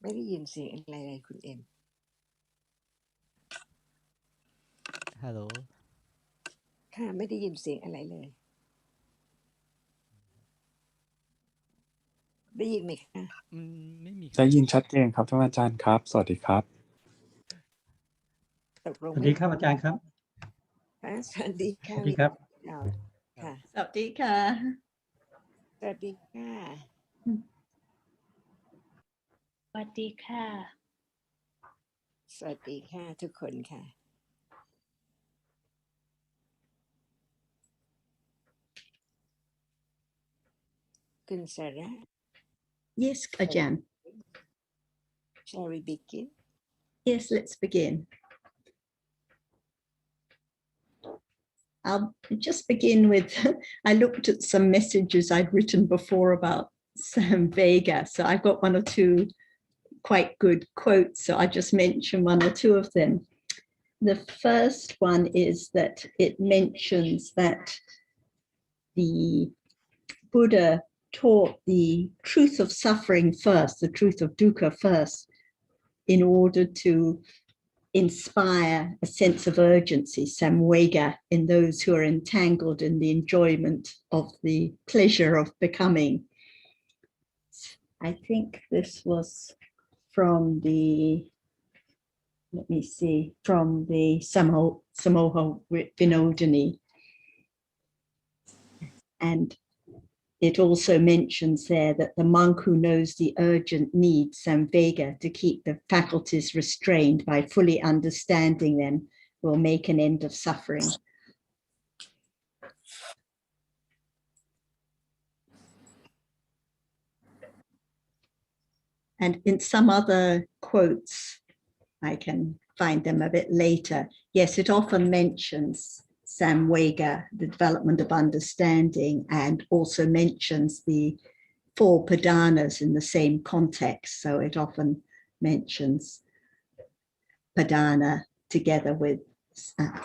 ไม่ได้ยินเสียงอะไรเลยคุณเอ็ม ฮัลโหลค่ะไม่ได้ยินเสียงอะไรเลยได้ยินไหมคะไม่มีได้ยินชัดเจนครับท่านอาจารย์ครับสวัสดีครับตกลง สวัส ไม่ ดีครับอาจารย์ครับ ค่ะสวัสดี ส ค่ะ วัสดีครับ เราค่ะ สวัสดีค่ะ สวัสดีค่ะ สวัสดีค่ะ สวัสดีค่ะทุกคนค่ะคุณสาระ Yes อาจารย์ Shall we begin Yes let's begin I'll just begin with I looked at some messages I'd written before about Sam Vega so I've got one or two quite good quotes so I just mention one or two of them. The first one is that it mentions that the Buddha taught the truth of suffering first, the truth of dukkha first, in order to inspire a sense of urgency, samvega, in those who are entangled in the enjoyment of the pleasure of becoming. I think this was from the, let me see, from the Samoha Vinodini. And it also mentions there that the monk who knows the urgent need, samvega, to keep the faculties restrained by fully understanding them will make an end of suffering. And in some other quotes, I can find them a bit later. Yes, it often mentions samvega, the development of understanding, and also mentions the four padanas in the same context. So it often mentions padana together with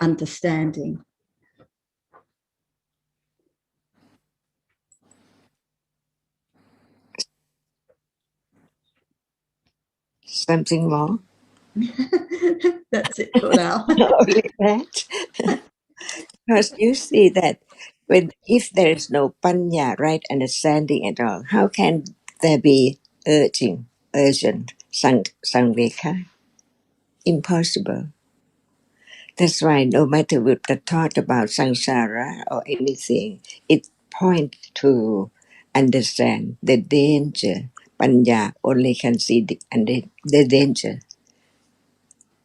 understanding. something more That's it for now. only that because you see that if there is no panya right understanding at all how can there be urgent sangvika impossible. That's why no matter what the thought about samsara or anything, it points to understand the danger. Panya only can see the danger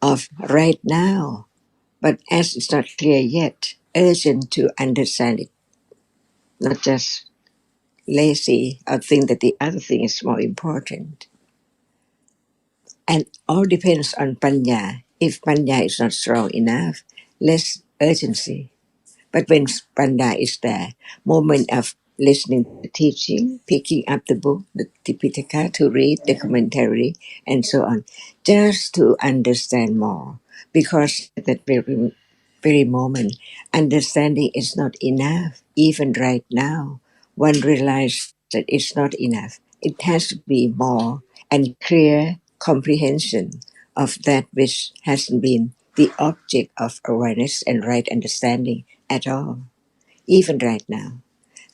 of right now. But as it's not clear yet, urgent to understand it, not just lazy or think that the other thing is more important. And all depends on panya. If panya is not strong enough, less urgency. But when Panda is there, moment of listening to the teaching, picking up the book, the Tipitaka to read, the commentary, and so on, just to understand more. Because at that very moment, understanding is not enough. Even right now, one realizes that it's not enough. It has to be more and clear comprehension of that which hasn't been the object of awareness and right understanding at all, even right now.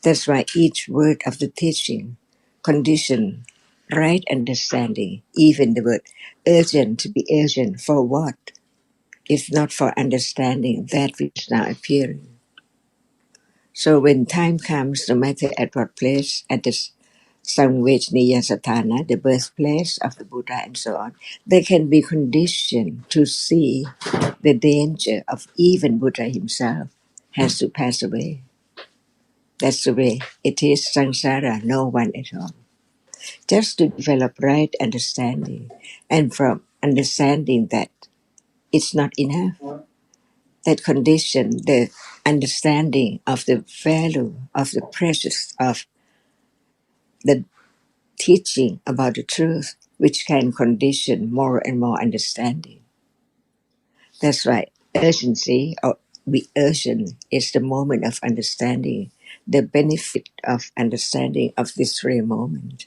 That's why each word of the teaching condition right understanding, even the word urgent to be urgent for what? If not for understanding that which is now appearing. So when time comes, no matter at what place, at the Samvejniya Satthana, the birthplace of the Buddha and so on, they can be conditioned to see the danger of even Buddha himself has to pass away. That's the way it is, samsara, no one at all. Just to develop right understanding, and from understanding that it's not enough, that condition, the understanding of the value of the precious of the teaching about the truth, which can condition more and more understanding. That's right. Urgency or be urgent is the moment of understanding, the benefit of understanding of this very moment.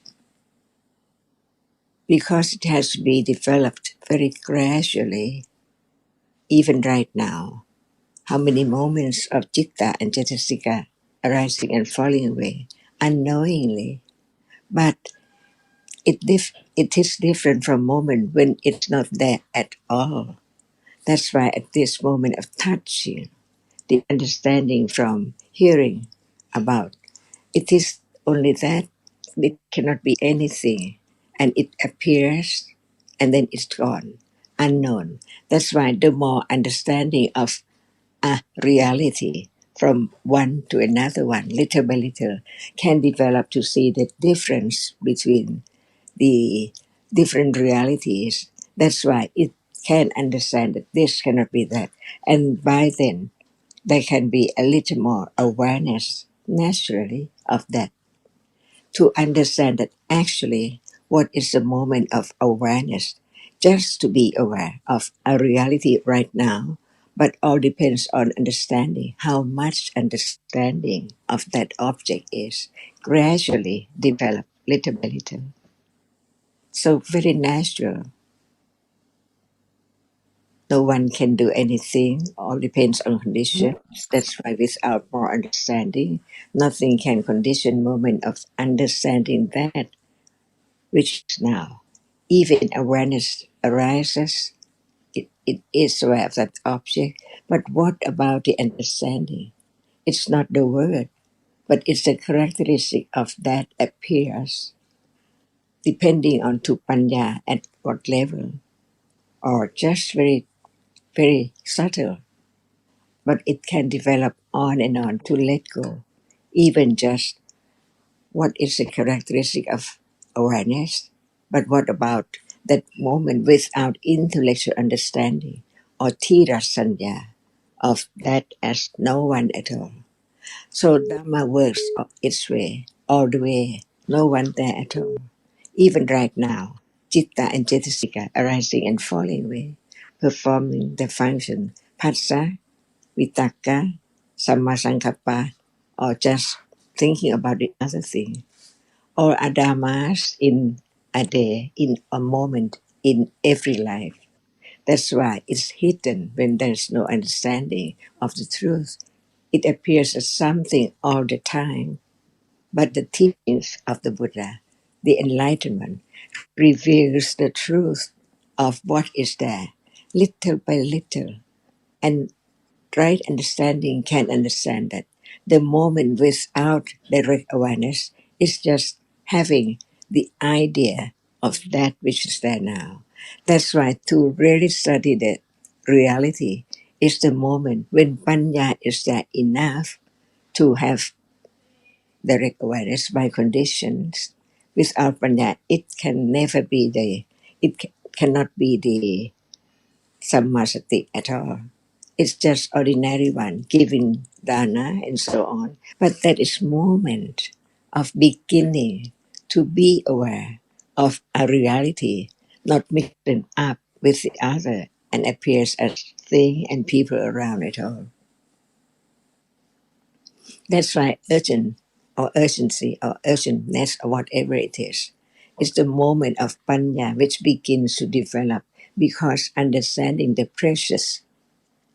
because it has to be developed very gradually, even right now. How many moments of citta and cetasika arising and falling away unknowingly, but it is different from moment when it's not there at all. That's why at this moment of touching, the understanding from hearing about, it is only that it cannot be anything, and it appears and then it's gone, unknown. That's why the more understanding of a reality from one to another one, little by little, can develop to see the difference between the different realities. That's why it can understand that this cannot be that. And by then, there can be a little more awareness naturally of that, to understand that actually what is the moment of awareness, just to be aware of a reality right now, but all depends on understanding how much understanding of that object is gradually developed little by little. So very natural. No one can do anything, all depends on conditions. That's why without more understanding, nothing can condition moment of understanding that which is now. Even awareness arises, it is aware of that object, but what about the understanding? It's not the word, but it's the characteristic of that appears, depending on to panya at what level, or just very, very subtle, but it can develop on and on to let go, even just what is the characteristic of awareness, but what about that moment without intellectual understanding or tira sanya of that as no one at all. So Dhamma works its way, all the way, no one there at all. Even right now, citta and cetasika arising and falling away, performing the function, phassa, vitaka, sammasankappa, or just thinking about the other thing, or adamas in a day, in a moment, in every life. That's why it's hidden when there's no understanding of the truth. It appears as something all the time, but the teachings of the Buddha, the enlightenment, reveals the truth of what is there, little by little, and right understanding can understand that the moment without direct awareness is just having the idea of that which is there now. That's why to really study the reality is the moment when panya is there enough to have direct awareness by conditions. Without panya, it can never be cannot be the sammasati at all. It's just ordinary one, giving dana and so on. But that is moment of beginning to be aware of a reality, not mixing up with the other and appears as thing and people around it all. That's why urgent or urgency or urgentness or whatever it is the moment of panya which begins to develop, because understanding the precious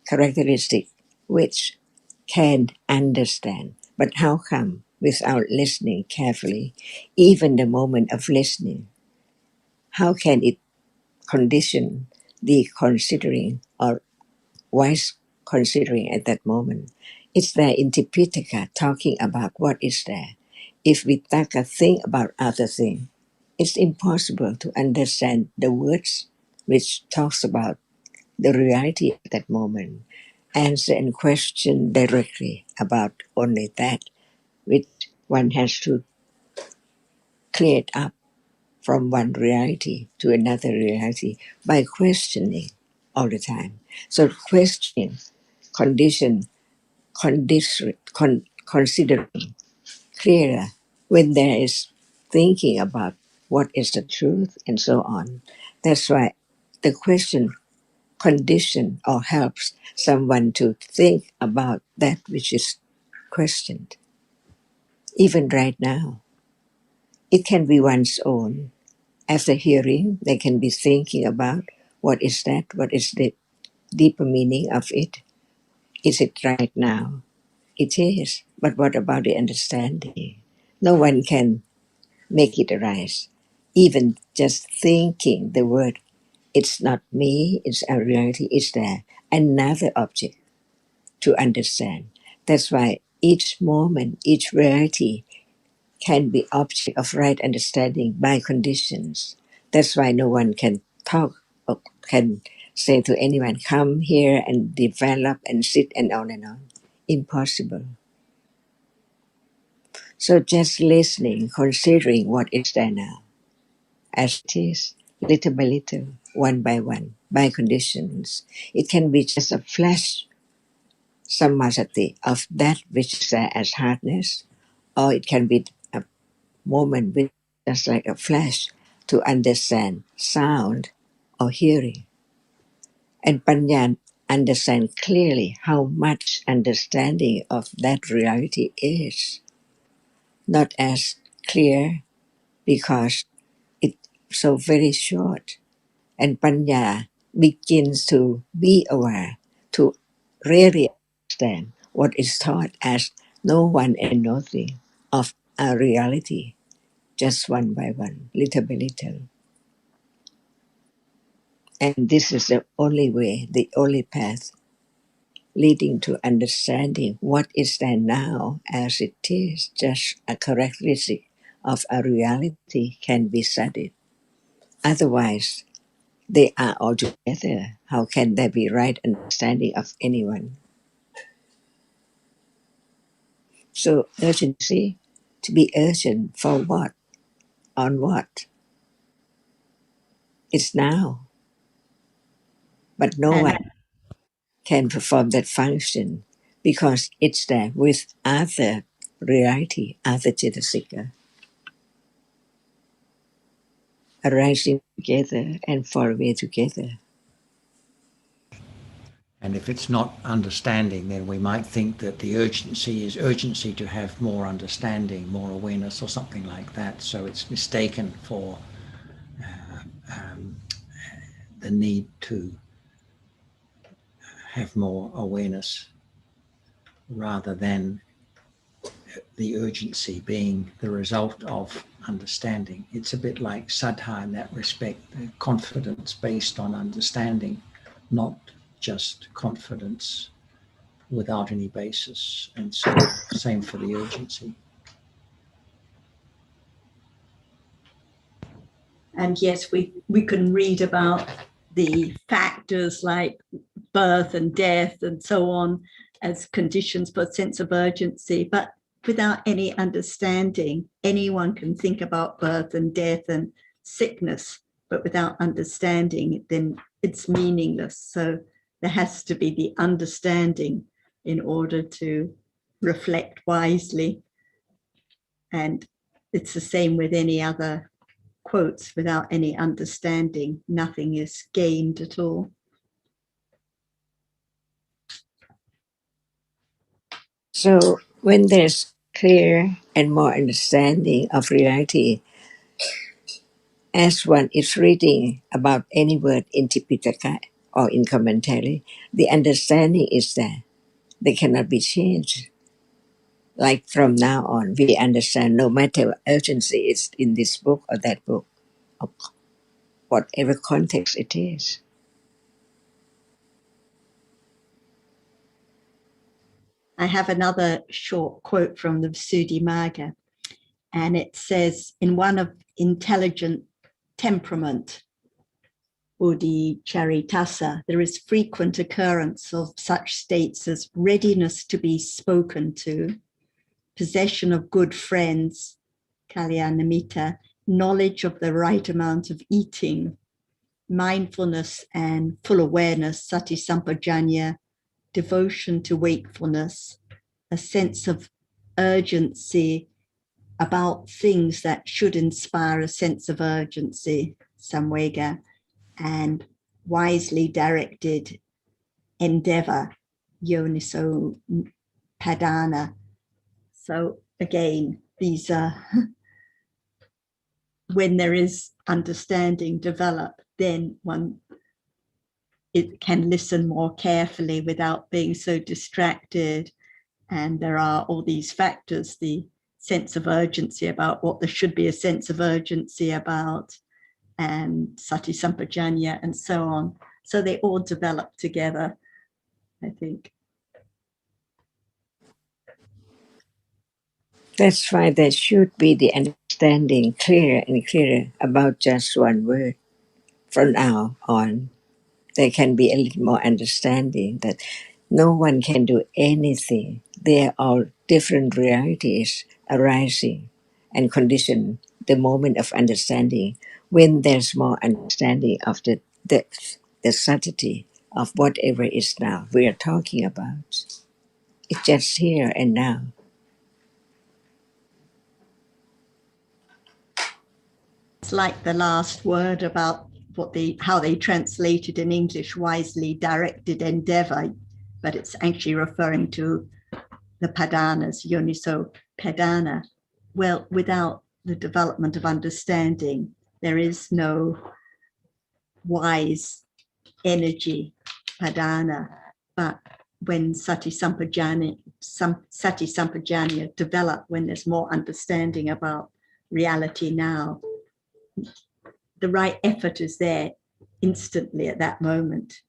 characteristic which can understand. But how come without listening carefully, even the moment of listening, how can it condition the considering or wise considering at that moment? It's there in Tipitaka talking about what is there. If Vitaka think about other thing, it's impossible to understand the words which talks about the reality at that moment, answer and question directly about only that which one has to clear it up from one reality to another reality by questioning all the time. So questioning, condition, considering clearer when there is thinking about what is the truth and so on. That's why the question condition or helps someone to think about that which is questioned. Even right now, it can be one's own After hearing, they can be thinking about what is that? What is the deeper meaning of it? Is it right now? It is. But what about the understanding? No one can make it arise. Even just thinking the word, it's not me, it's a reality, it's there. Another object to understand. That's why each moment, each reality can be object of right understanding by conditions. That's why no one can talk or can say to anyone, come here and develop and sit and on and on. Impossible. So just listening, considering what is there now, as it is, little by little, one by one, by conditions. It can be just a flash, samasati, of that which is there as hardness, or it can be a moment with just like a flash to understand sound or hearing. And Panya understand clearly how much understanding of that reality is. Not as clear because it's so very short. And Panya begins to be aware, to really understand what is taught as no one and nothing of a reality, just one by one, little by little. And this is the only way, the only path leading to understanding what is there now as it is, just a characteristic of a reality can be studied. Otherwise, they are all together. How can there be right understanding of anyone? So urgency, to be urgent for what? On what? It's now. But no And one can perform that function because it's there with other reality, other Chitasika, arising together and fall away together. And if it's not understanding, then we might think that the urgency is urgency to have more understanding, more awareness, or something like that. So it's mistaken for the need to have more awareness rather than the urgency being the result of understanding. It's a bit like saddha in that respect, the confidence based on understanding, not just confidence without any basis. And so same for the urgency. And yes, we can read about the factors like birth and death and so on as conditions for a sense of urgency, but without any understanding, anyone can think about birth and death and sickness, but without understanding, then it's meaningless. So there has to be the understanding in order to reflect wisely. And it's the same with any other quotes. Without any understanding, nothing is gained at all. So when there's clear and more understanding of reality, as one is reading about any word in Tipitaka or in commentary, the understanding is there. They cannot be changed. Like from now on, we understand no matter what urgency is in this book or that book, or whatever context it is. I have another short quote from the Visuddhimagga, and it says, in one of intelligent temperament, Bodhicharitasa, there is frequent occurrence of such states as readiness to be spoken to, possession of good friends, kalyanamitta, knowledge of the right amount of eating, mindfulness and full awareness, sati sampajanya, devotion to wakefulness, a sense of urgency about things that should inspire a sense of urgency, samvega, and wisely directed endeavor, yoniso padana. So again, these are when there is understanding develop, then it can listen more carefully without being so distracted. And there are all these factors, the sense of urgency about what there should be a sense of urgency about, and sati sampajanya and so on. So they all develop together, I think. That's why there should be the understanding clearer and clearer about just one word. From now on, there can be a little more understanding that no one can do anything. They are all different realities arising and condition the moment of understanding. When there's more understanding of the depth, the subtlety of whatever is now we are talking about, it's just here and now. It's like the last word about how they translated in English, wisely directed endeavor, but it's actually referring to the padanas, yoniso padana. Well, without the development of understanding, there is no wise energy, padana. But when sati sampajanya develop, when there's more understanding about reality now, the right effort is there instantly at that moment.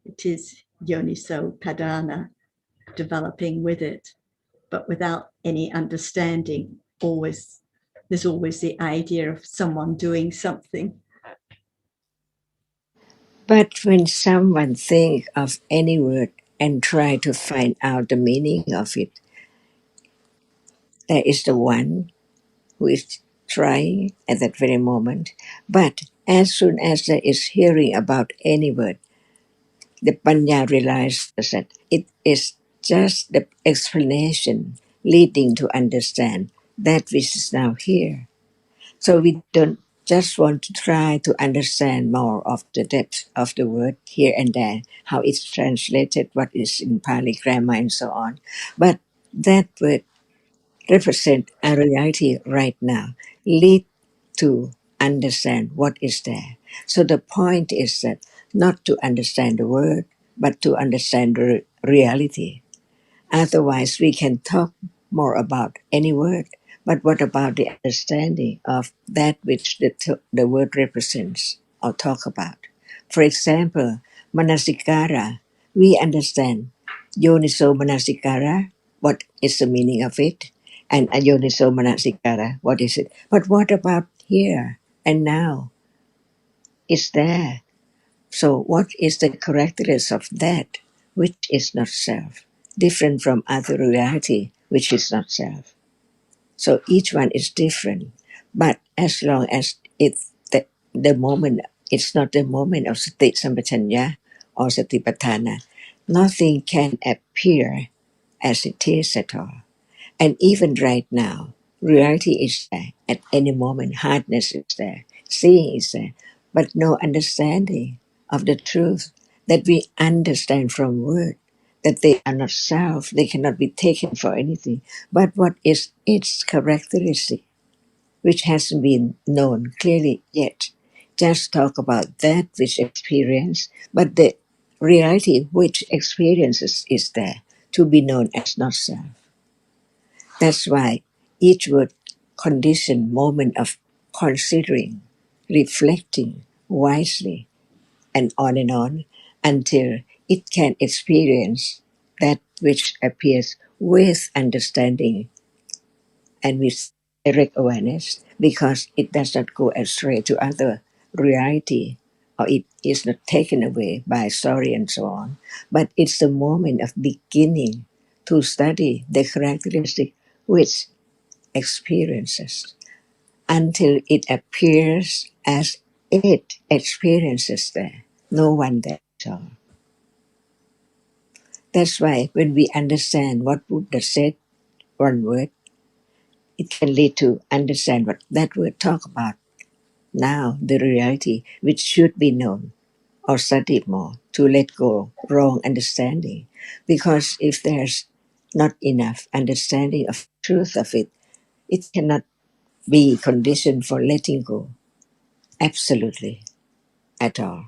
It is yoniso padana developing with it, but without any understanding, there's always the idea of someone doing something. But when someone think of any word and try to find out the meaning of it, there is the one who is trying at that very moment. But as soon as there is hearing about any word, the Panya realizes that it is just the explanation leading to understand that which is now here. So we don't just want to try to understand more of the depth of the word here and there, how it's translated, what is in Pali grammar and so on. But that word represent a reality right now, lead to understand what is there. So the point is that not to understand the word, but to understand the reality. Otherwise, we can talk more about any word, but what about the understanding of that which the word represents or talk about? For example, manasikara, we understand yoniso manasikara, what is the meaning of it, and ayoniso manasikara, what is it? But what about here and now? It's there. So what is the characteristics of that which is not self, different from other reality which is not self? So each one is different, but as long as it's the moment, it's not the moment of sati sampajanya or satipatthana, nothing can appear as it is at all. And even right now, reality is there. At any moment, hardness is there, seeing is there, but no understanding of the truth that we understand from word, that they are not self, they cannot be taken for anything, but what is its characteristic, which hasn't been known clearly yet. Just talk about that which experience, but the reality which experiences is there to be known as not self. That's why each word condition moment of considering, reflecting wisely, and on until it can experience that which appears with understanding and with direct awareness, because it does not go astray to other reality or it is not taken away by story and so on. But it's the moment of beginning to study the characteristic which experiences until it appears as it experiences there. No one there at all. That's why when we understand what Buddha said, one word, it can lead to understand what that word talk about now, the reality which should be known or studied more to let go wrong understanding. Because if there's not enough understanding of the truth of it, it cannot be conditioned for letting go. absolutely at all.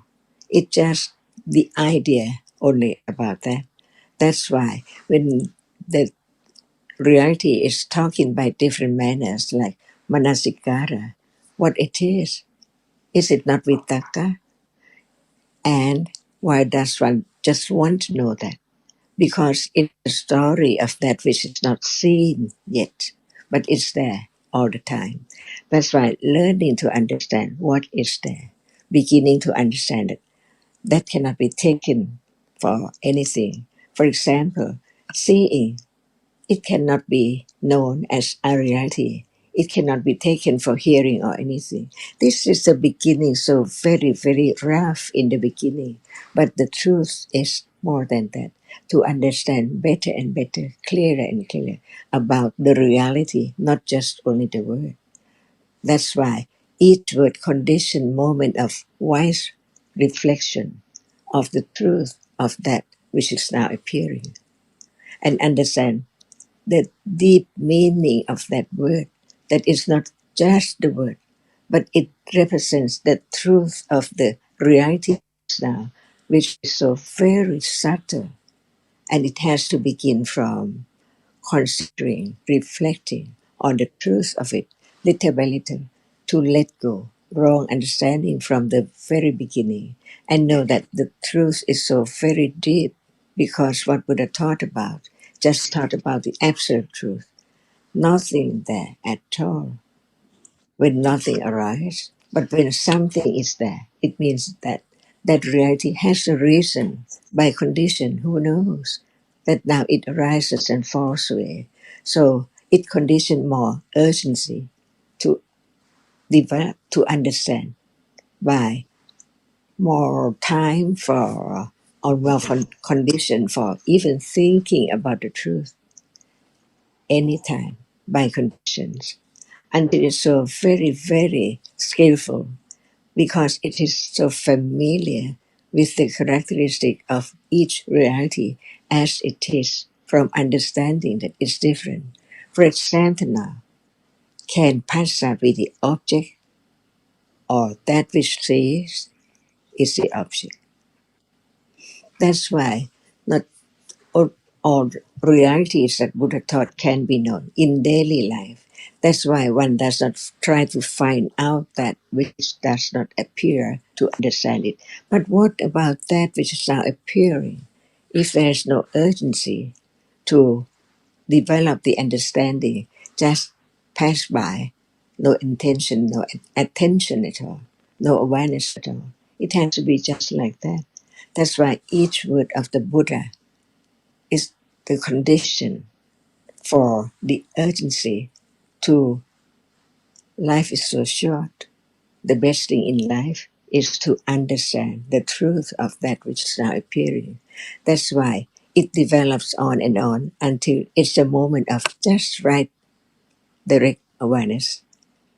It's just the idea only about that. That's why when the reality is talking by different manners, like manasikara, what it is it not vitaka? And why does one just want to know that? Because it's the story of that which is not seen yet, but it's there all the time. That's why learning to understand what is there, beginning to understand it, that cannot be taken for anything. For example, seeing, it cannot be known as a reality. It cannot be taken for hearing or anything. This is the beginning, so very, very rough in the beginning. But the truth is more than that. To understand better and better, clearer and clearer about the reality, not just only the word. That's why each word condition moment of wise reflection of the truth of that which is now appearing, and understand the deep meaning of that word, that is not just the word, but it represents the truth of the reality now, which is so very subtle, and it has to begin from considering, reflecting on the truth of it, little by little, to let go wrong understanding from the very beginning, and know that the truth is so very deep, because what Buddha taught about, just taught about the absolute truth, nothing there at all. When nothing arises, but when something is there, it means that that reality has a reason. By condition, who knows that now it arises and falls away. So it conditions more urgency to develop, to understand, by more time for, or more condition for even thinking about the truth anytime, by conditions. And it is so very, very skillful, because it is so familiar with the characteristic of each reality as it is, from understanding that it's different. For example, now, can passa be the object, or that which sees is the object? That's why not all realities that Buddha taught can be known in daily life. That's why one does not try to find out that which does not appear to understand it. But what about that which is now appearing? If there is no urgency to develop the understanding, just pass by, no intention, no attention at all, no awareness at all. It has to be just like that. That's why each word of the Buddha is the condition for the urgency to life is so short. The best thing in life is to understand the truth of that which is now appearing. That's why it develops on and on until it's the moment of just right direct awareness.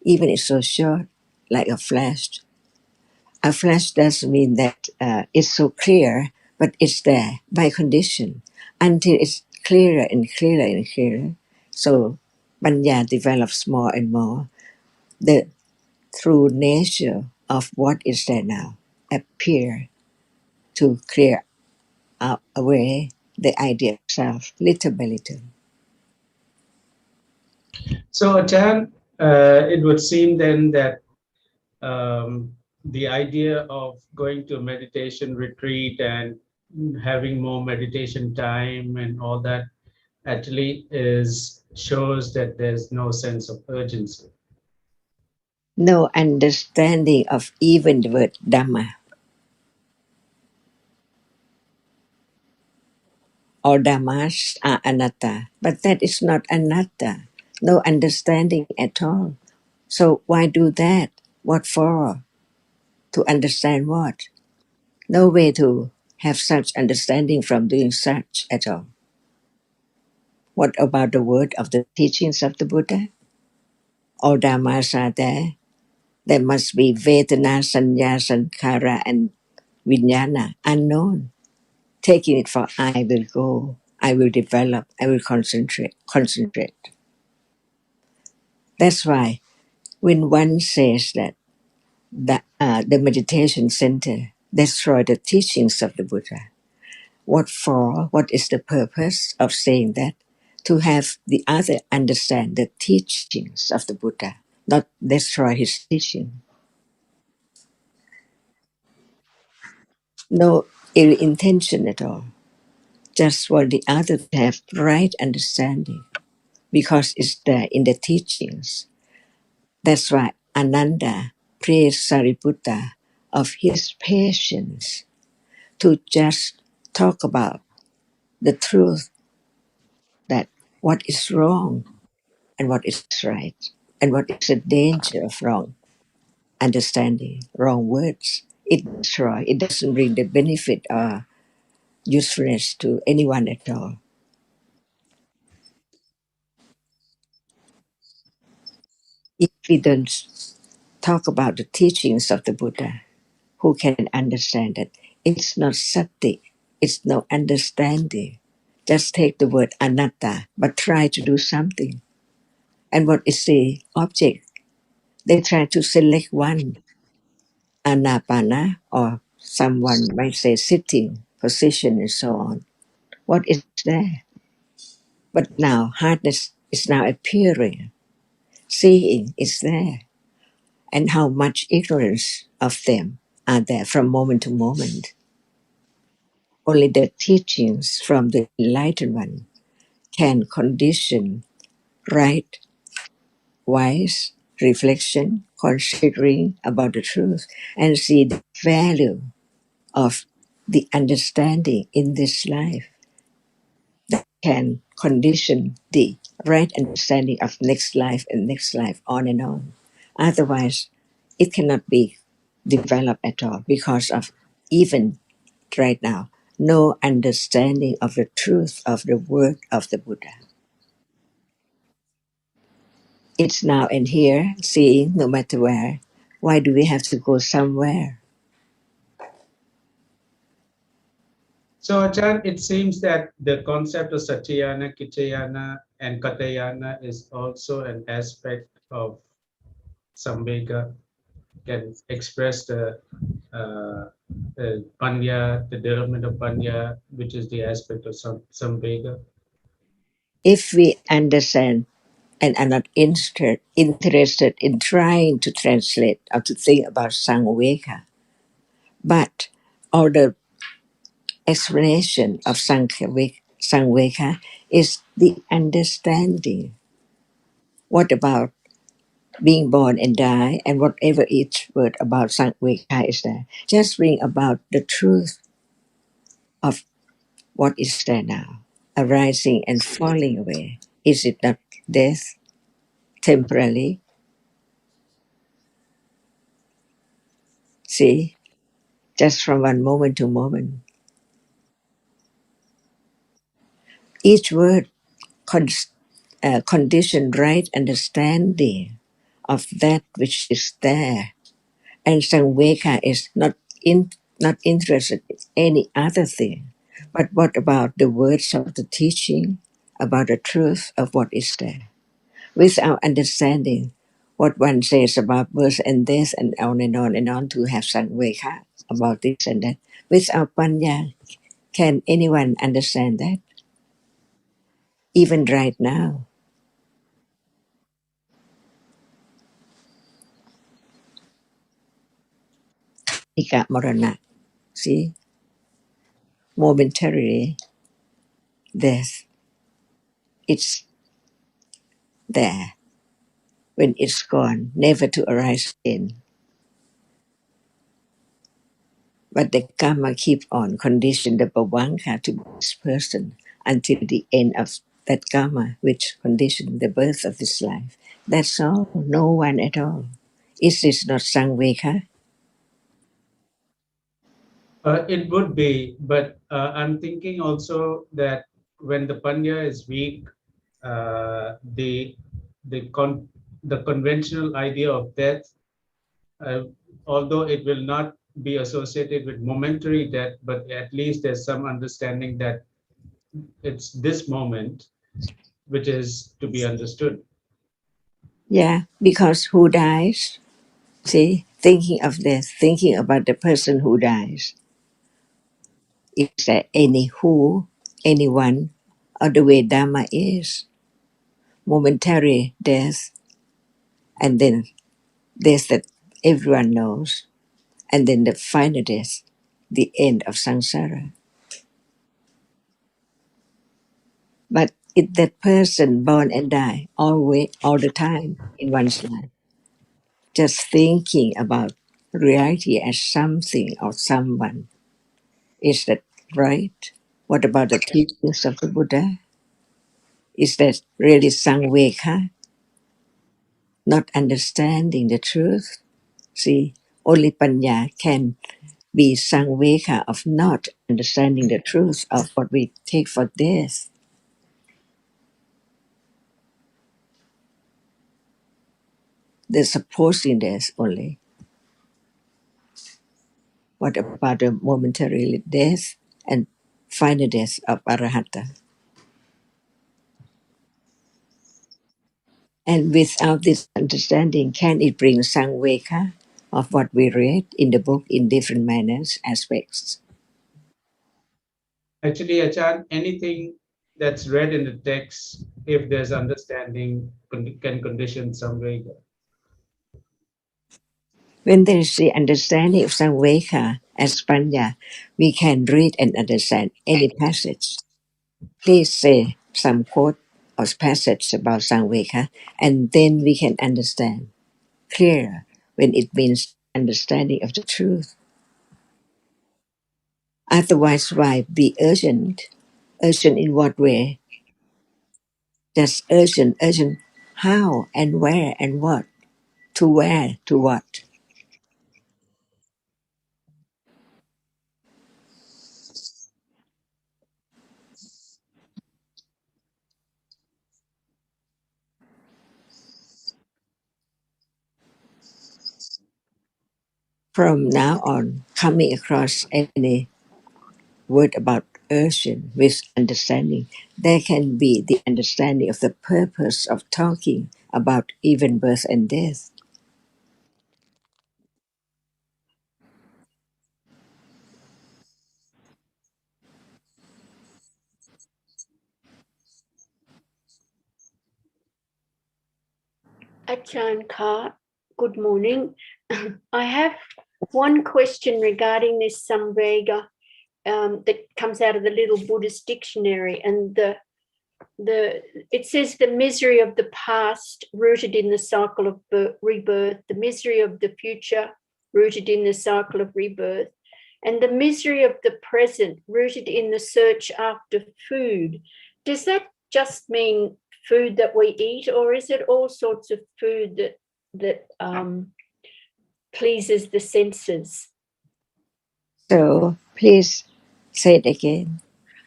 Even it's so short, like a flash. A flash doesn't mean that it's so clear, but it's there by condition until it's clearer and clearer and clearer. So Panya develops more and more. The true nature of what is there now appear to clear out away the idea of self little by little. So, Achan, it would seem then that the idea of going to a meditation retreat and having more meditation time and all that actually shows that there's no sense of urgency. No understanding of even the word Dhamma or Dhammas are anatta, but that is not anatta. No understanding at all. So why do that? What for? To understand what? No way to have such understanding from doing such at all. What about the word of the teachings of the Buddha? All Dhammas are there. There must be Vedana, Sanya, Sankhara, and Vijnana, unknown. Taking it for I will go, I will develop, I will concentrate. That's why when one says that the meditation center destroy the teachings of the Buddha. What for? What is the purpose of saying that? To have the other understand the teachings of the Buddha, not destroy his teaching. No ill intention at all. Just for the other to have right understanding, because it's there in the teachings. That's why Ananda praised Sariputta of his patience to just talk about the truth, that what is wrong and what is right, and what is the danger of wrong understanding, wrong words. It destroys, it doesn't bring the benefit or usefulness to anyone at all. If we don't talk about the teachings of the Buddha, who can understand that? It's not sati, it's no understanding. Just take the word anatta, but try to do something. And what is the object? They try to select one, anapana, or someone might say sitting position and so on. What is there? But now hardness is now appearing. Seeing is there. And how much ignorance of them are there from moment to moment. Only the teachings from the enlightened one can condition right, wise reflection, considering about the truth, and see the value of the understanding in this life that can condition the right understanding of next life and next life on and on. Otherwise, it cannot be developed at all because of even right now, no understanding of the truth of the word of the Buddha. It's now and here, seeing no matter where. Why do we have to go somewhere? So, Ajahn, it seems that the concept of Satyayana, Kitayana, and Katayana is also an aspect of Samvega, can express the Panya, the development of Panya, which is the aspect of Samvega. If we understand and are not interested in trying to translate or to think about Sangveka, but all the explanation of Sangveka is the understanding. What about being born and die, and whatever each word about Sangveka is there? Just bring about the truth of what is there now, arising and falling away. Is it not death temporarily? See, just from one moment to moment. Each word condition right understanding of that which is there. And Sangveka is not interested in any other thing. But what about the words of the teaching, about the truth of what is there? Without understanding what one says about birth and death and on and on to have Sangveka about this and that. Without Panya, can anyone understand that? Even right now. Ika Marana. See, momentarily, death, it's there. When it's gone, never to arise again. But the karma keep on condition the bhavanka to be this person until the end of that karma, which conditioned the birth of this life. That's all. No one at all. Is this not Sangveka? It would be, but I'm thinking also that when the Panya is weak, the conventional idea of death, although it will not be associated with momentary death, but at least there's some understanding that it's this moment which is to be understood. Yeah, because who dies? See, thinking of death, thinking about the person who dies. Is there any who, anyone, or the way Dhamma is? Momentary death, and then death that everyone knows, and then the final death, the end of samsara. But if that person born and die always, all the time in one's life, just thinking about reality as something or someone, is that right? What about the teachings of the Buddha? Is that really samveka, not understanding the truth? See, only panya can be samveka of not understanding the truth of what we take for death. The supposing death only. What about the momentary death and final death of arahata? And without this understanding, can it bring samveka of what we read in the book in different manners, aspects? Actually, Achan, anything that's read in the text, if there's understanding, can condition some way. When there is the understanding of samveka as panya, we can read and understand any passage. Please say some quote or passage about samveka, and then we can understand clear when it means understanding of the truth. Otherwise, why be urgent? Urgent in what way? Just urgent, urgent. How and where and what? To where, to what? From now on, coming across any word about urgent with understanding, there can be the understanding of the purpose of talking about even birth and death. Achan Kar, good morning. I have one question regarding this Samvega that comes out of the Little Buddhist Dictionary, and it says the misery of the past rooted in the cycle of rebirth, the misery of the future rooted in the cycle of rebirth, and the misery of the present rooted in the search after food. Does that just mean food that we eat, or is it all sorts of food that pleases the senses? So please say it again.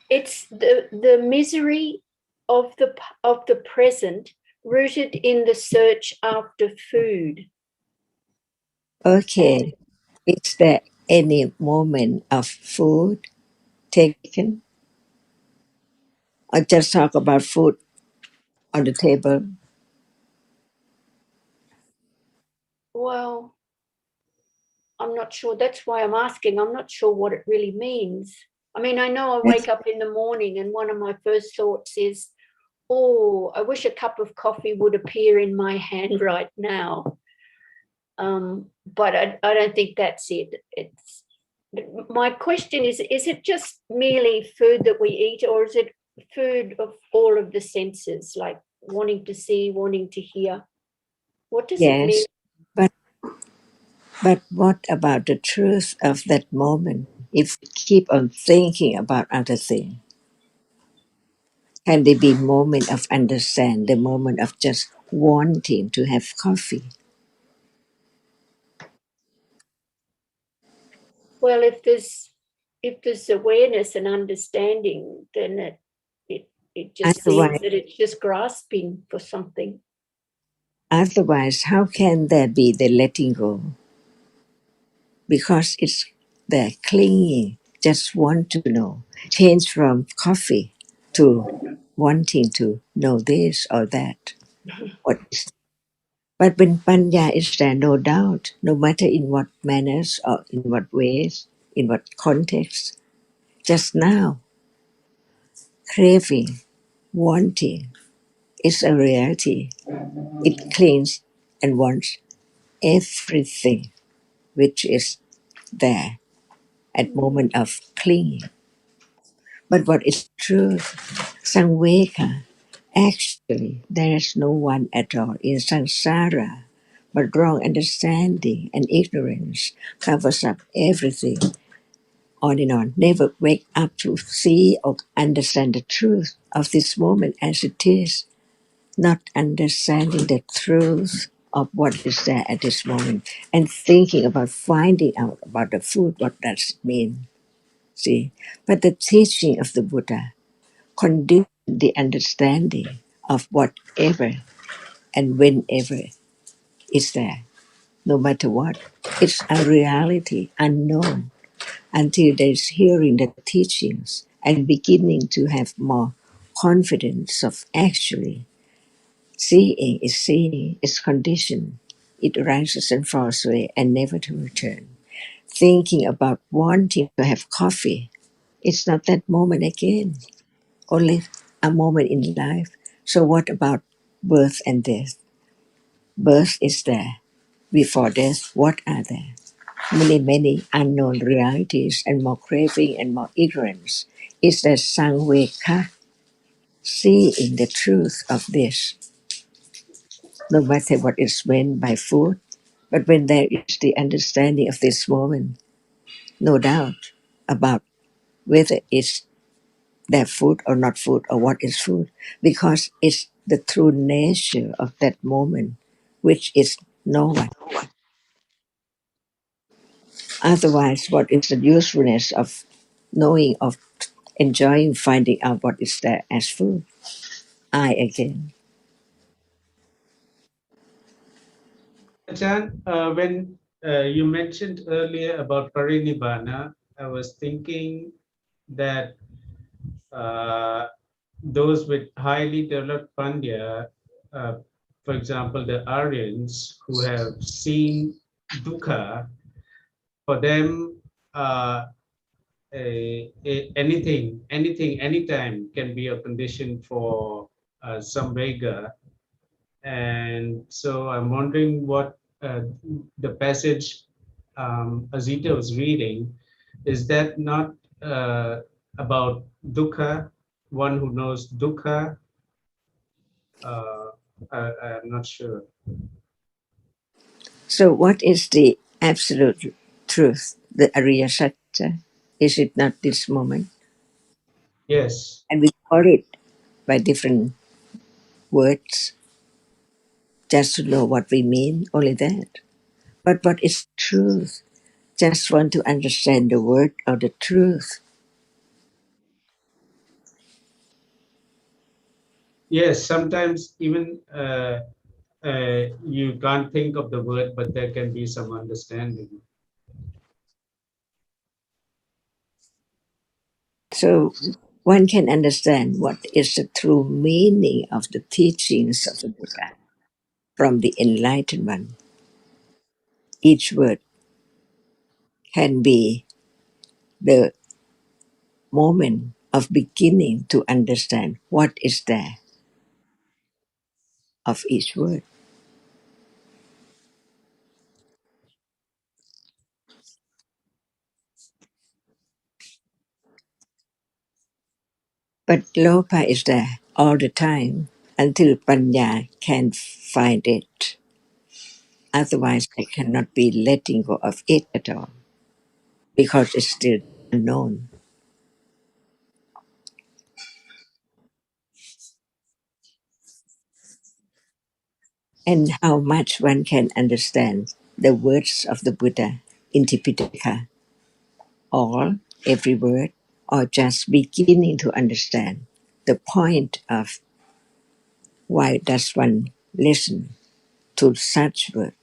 It's the misery of the present rooted in the search after food. Okay. Is there any moment of food taken? Or just talk about food on the table? Well, I'm not sure. That's why I'm asking. I'm not sure what it really means. I mean, I know I wake up in the morning and one of my first thoughts is, oh, I wish a cup of coffee would appear in my hand right now. But I don't think that's it. My question is it just merely food that we eat, or is it food of all of the senses, like wanting to see, wanting to hear? What does it mean? Yes. But what about the truth of that moment? If we keep on thinking about other things, can there be moment of understand, the moment of just wanting to have coffee? Well, if there's awareness and understanding, then it just seems Otherwise, that it's just grasping for something. otherwise, how can there be the letting go? Because it's the clinging, just want to know. Change from coffee to wanting to know this or that. What is But when Panya is there, no doubt, no matter in what manners or in what ways, in what context, just now, craving, wanting is a reality. It clings and wants everything which is there at moment of clinging. But what is truth? Samveka. Actually, there is no one at all in samsara, but wrong understanding and ignorance covers up everything. On and on. Never wake up to see or understand the truth of this moment as it is, not understanding the truth of what is there at this moment, and thinking about finding out about the food, what does it mean? See, but the teaching of the Buddha condition the understanding of whatever and whenever is there, no matter what. It's a reality unknown until there's hearing the teachings and beginning to have more confidence of actually seeing is conditioned. It rises and falls away and never to return. Thinking about wanting to have coffee, it's not that moment again. Only a moment in life. So what about birth and death? Birth is there. Before death, what are there? Many unknown realities and more craving and more ignorance. Is there samveka, seeing the truth of this, no matter what is meant by food? But when there is the understanding of this moment, no doubt about whether it's their food or not food or what is food, because it's the true nature of that moment, which is no one. Otherwise, what is the usefulness of knowing, of enjoying, finding out what is there as food? I again. Ajahn, when you mentioned earlier about parinibbana, I was thinking that those with highly developed panya, uh, for example, the Aryans who have seen dukkha, for them, anything, anytime can be a condition for samvega. And so I'm wondering what the passage Azita was reading, is that not about dukkha, one who knows dukkha? I'm not sure. So, what is the absolute truth, the Ariya Satya? Is it not this moment? Yes. And we call it by different words just to know what we mean, only that. But what is truth? Just want to understand the word or the truth. Yes, sometimes even you can't think of the word, but there can be some understanding. So one can understand what is the true meaning of the teachings of the Buddha from the enlightened one. Each word can be the moment of beginning to understand what is there of each word. But Lopa is there all the time until Panya can find it. Otherwise, I cannot be letting go of it at all because it's still unknown. And how much one can understand the words of the Buddha in Tipitaka, all, every word, or just beginning to understand the point of why does one listen to such word,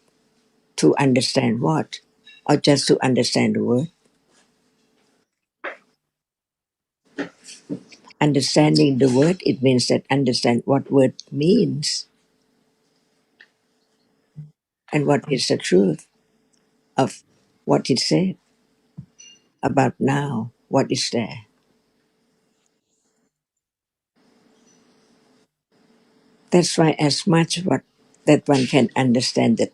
to understand what, or just to understand the word. Understanding the word, it means that understand what word means. and what is the truth of what it said about now, what is there. That's why as much what that one can understand the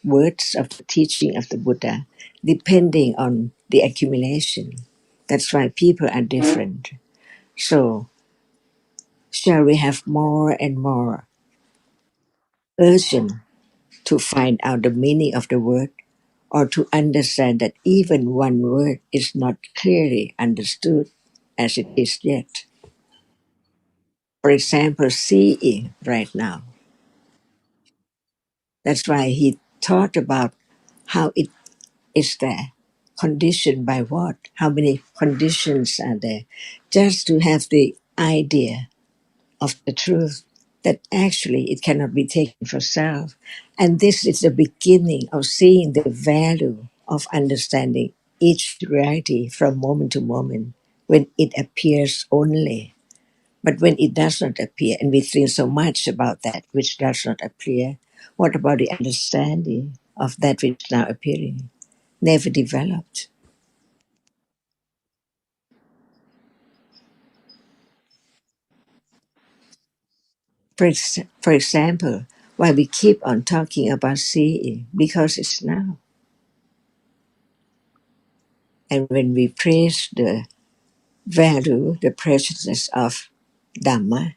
words of the teaching of the Buddha, depending on the accumulation. That's why people are different. So shall we have more and more urgent to find out the meaning of the word, or to understand that even one word is not clearly understood as it is yet? For example, seeing right now. That's why he thought about how it is there. Conditioned by what? How many conditions are there? Just to have the idea of the truth that actually it cannot be taken for self. And this is the beginning of seeing the value of understanding each reality from moment to moment when it appears only. But when it does not appear, and we think so much about that which does not appear, what about the understanding of that which is now appearing? Never developed. For example, why we keep on talking about seeing? Because it's now. And when we praise the value, the preciousness of Dhamma,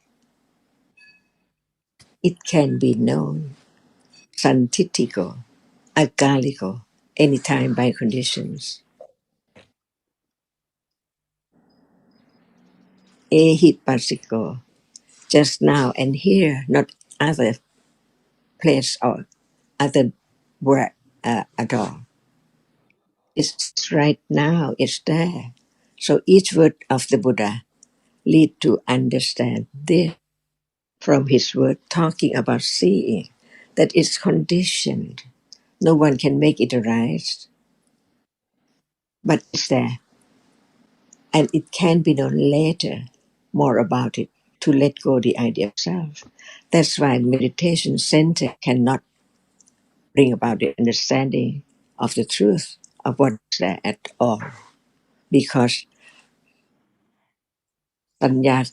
it can be known, santitiko, akaliko, anytime by conditions. Ehipasiko, just now and here, not other place or other word at all. It's right now, it's there. So each word of the Buddha lead to understand this from his word talking about seeing, that it's conditioned. No one can make it arise, but it's there. And it can be known later, more about it, to let go the idea of self. That's why meditation center cannot bring about the understanding of the truth of what's there at all. Because Sanya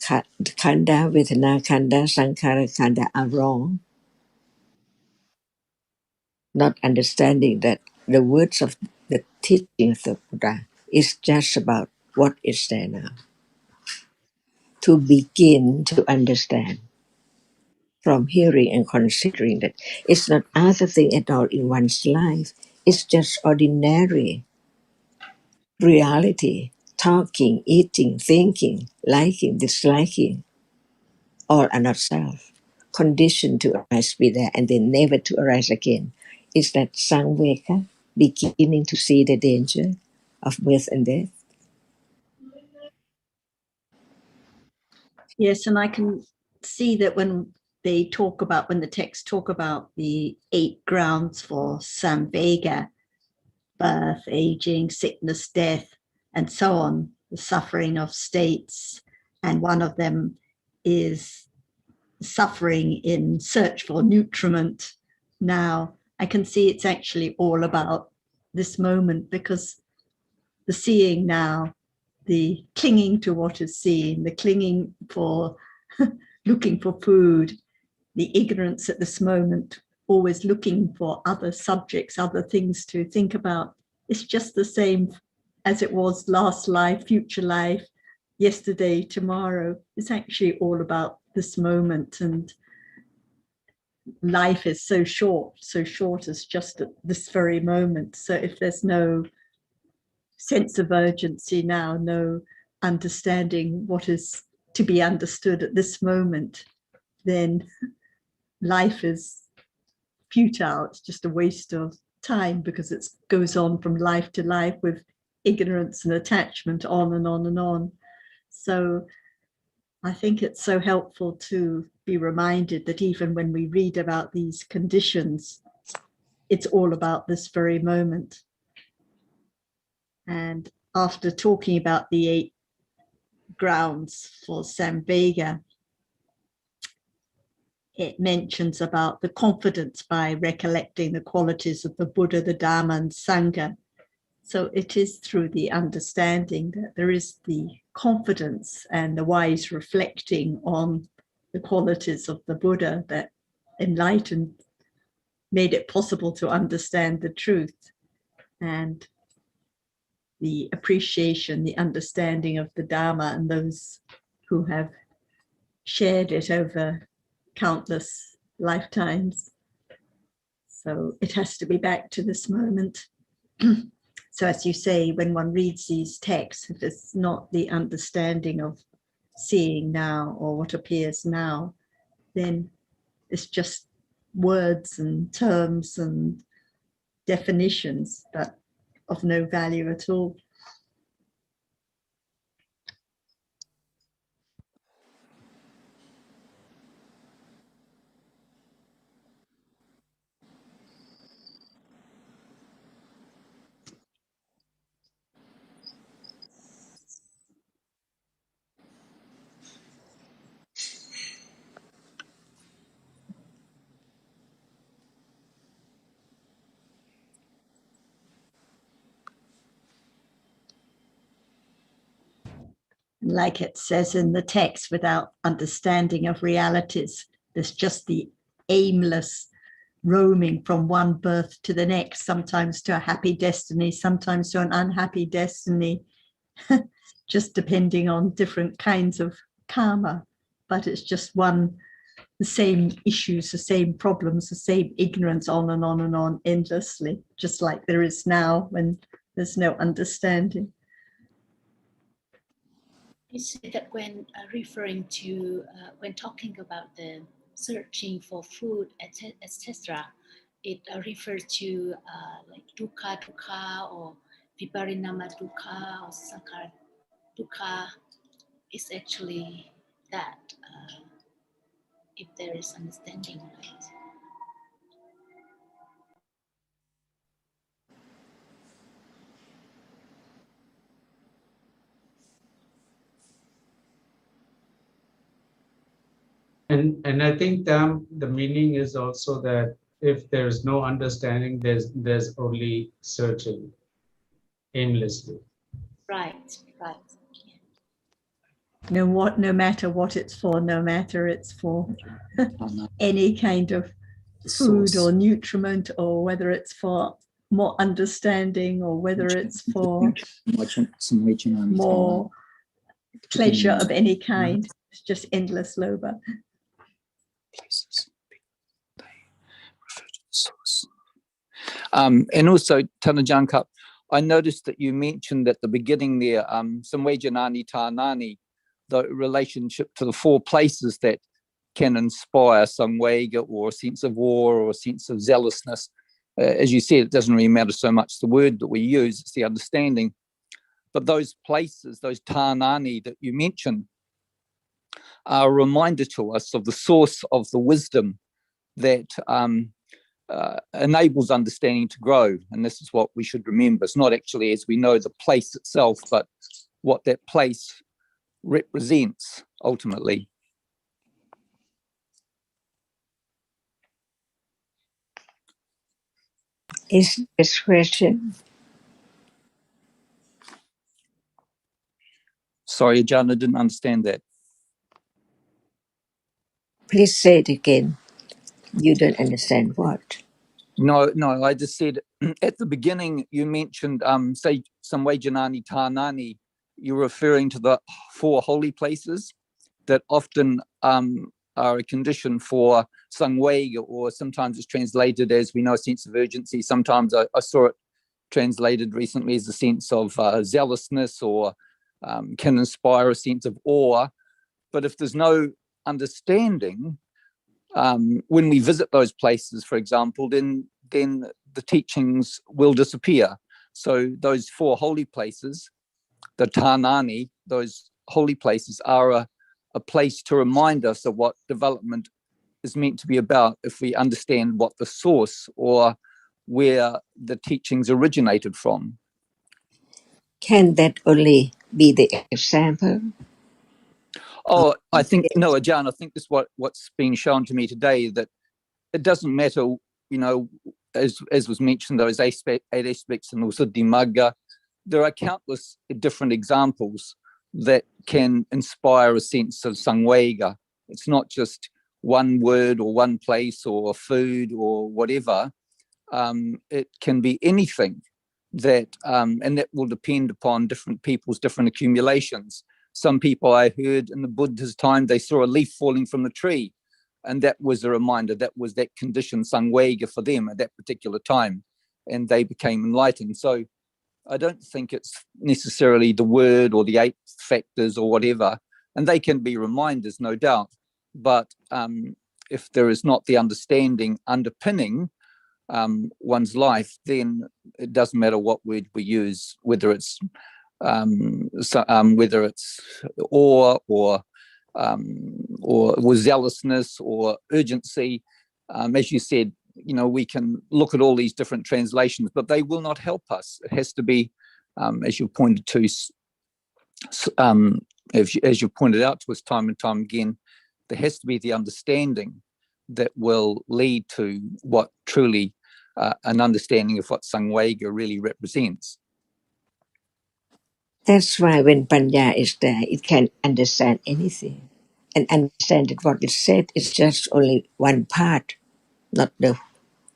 Khanda, Vedana Khanda, Sankhara Khanda are wrong, not understanding that the words of the teaching of the Buddha is just about what is there now. To begin to understand from hearing and considering that it's not other thing at all in one's life, it's just ordinary reality, talking, eating, thinking, liking, disliking, all are not self. Conditioned to arise, be there, and then never to arise again. Is that samveka, beginning to see the danger of birth and death? Yes, and I can see that when the texts talk about the 8 grounds for samvega, birth, aging, sickness, death, and so on, the suffering of states, and one of them is suffering in search for nutriment. Now, I can see it's actually all about this moment, because the seeing now, the clinging to what is seen, the clinging for looking for food, the ignorance at this moment, always looking for other subjects, other things to think about. It's just the same as it was last life, future life, yesterday, tomorrow. It's actually all about this moment, and life is so short as just at this very moment. So if there's no sense of urgency now, no understanding what is to be understood at this moment, then life is futile. It's just a waste of time, because it goes on from life to life with ignorance and attachment, on and on and on. So I think it's so helpful to be reminded that even when we read about these conditions, it's all about this very moment. And after talking about the 8 grounds for samvega, it mentions about the confidence by recollecting the qualities of the Buddha, the Dharma, and Sangha. So it is through the understanding that there is the confidence and the wise reflecting on the qualities of the Buddha that enlightened, made it possible to understand the truth, and the appreciation, the understanding of the Dharma and those who have shared it over countless lifetimes. So it has to be back to this moment. So as you say, when one reads these texts, if it's not the understanding of seeing now or what appears now, then it's just words and terms and definitions, but of no value at all. Like it says in the text, without understanding of realities, there's just the aimless roaming from one birth to the next, sometimes to a happy destiny, sometimes to an unhappy destiny, just depending on different kinds of karma. But it's just the same issues, the same problems, the same ignorance, on and on and on endlessly, just like there is now when there's no understanding. You said that when referring to, when talking about the searching for food, etc., it refers to like dukkha dukkha or viparinama dukkha or sankhara dukkha. Is actually that, if there is understanding, right? And I think the meaning is also that if there's no understanding, there's only searching aimlessly. Right. No matter what it's for, no matter it's for any kind of food or nutriment, or whether it's for more understanding, or whether it's for more pleasure of any kind. It's just endless loba. And also, Tanajanka, I noticed that you mentioned at the beginning there, samvejanani tanani, the relationship to the four places that can inspire samvega or a sense of awe or a sense of zealousness. As you said, it doesn't really matter so much the word that we use, it's the understanding. But those places, those tanani that you mentioned, are a reminder to us of the source of the wisdom that enables understanding to grow. And this is what we should remember. It's not actually, as we know, the place itself, but what that place represents ultimately. Is this question? Sorry, John, I didn't understand that. Please say it again. You don't understand what? No, I just said at the beginning you mentioned, say, samvejanani tanani, you're referring to the four holy places that often are a condition for samvega, or sometimes it's translated as, we know, a sense of urgency. Sometimes I saw it translated recently as a sense of zealousness, or can inspire a sense of awe. But if there's no understanding, when we visit those places, for example, then the teachings will disappear. So those four holy places, the tanani, those holy places, are a place to remind us of what development is meant to be about if we understand what the source or where the teachings originated from. Can that only be the example? Oh, I think, no, Ajahn, I think this what's been shown to me today, that it doesn't matter, as was mentioned, those eight aspects in Dimagga. There are countless different examples that can inspire a sense of sangwega. It's not just one word or one place or food or whatever. It can be anything that, and that will depend upon different people's different accumulations. Some people, I heard in the Buddha's time, they saw a leaf falling from the tree, and that was a reminder, that was that condition sangwega for them at that particular time, and they became enlightened. So I don't think it's necessarily the word or the 8 factors or whatever, and they can be reminders, no doubt. But if there is not the understanding underpinning one's life, then it doesn't matter what word we use, whether it's awe or zealousness or urgency. As you said, we can look at all these different translations, but they will not help us. It has to be, as you pointed to, as you pointed out to us time and time again, there has to be the understanding that will lead to what truly an understanding of what Sangwega really represents. That's why when Panya is there, it can understand anything. And understand that what is said is just only one part, not the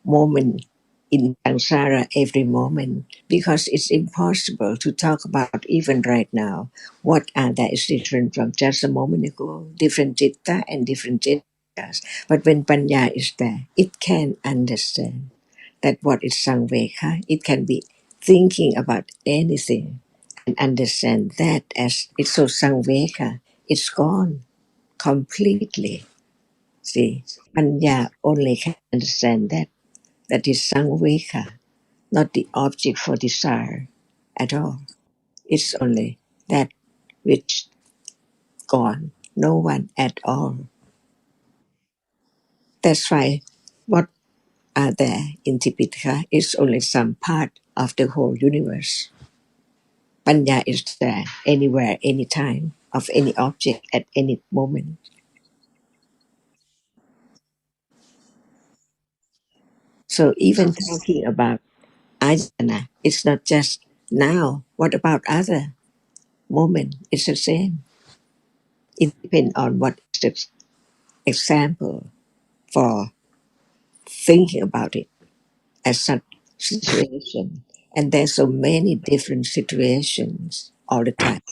moment in samsara every moment, because it's impossible to talk about even right now what are that is different from just a moment ago, different citta and different cittas. But when Panya is there, it can understand that what is Sangveka, it can be thinking about anything and understand that as it's so Sangveka, it's gone completely. See, Panya only can understand that is Sangveka, not the object for desire at all. It's only that which gone, no one at all. That's why what are there in Tipitaka is only some part of the whole universe. Panya is there anywhere, anytime, of any object at any moment. So even talking about ajana, it's not just now. What about other moment? It's the same. It depends on what is the example for thinking about it as such situation. And there's so many different situations all the time.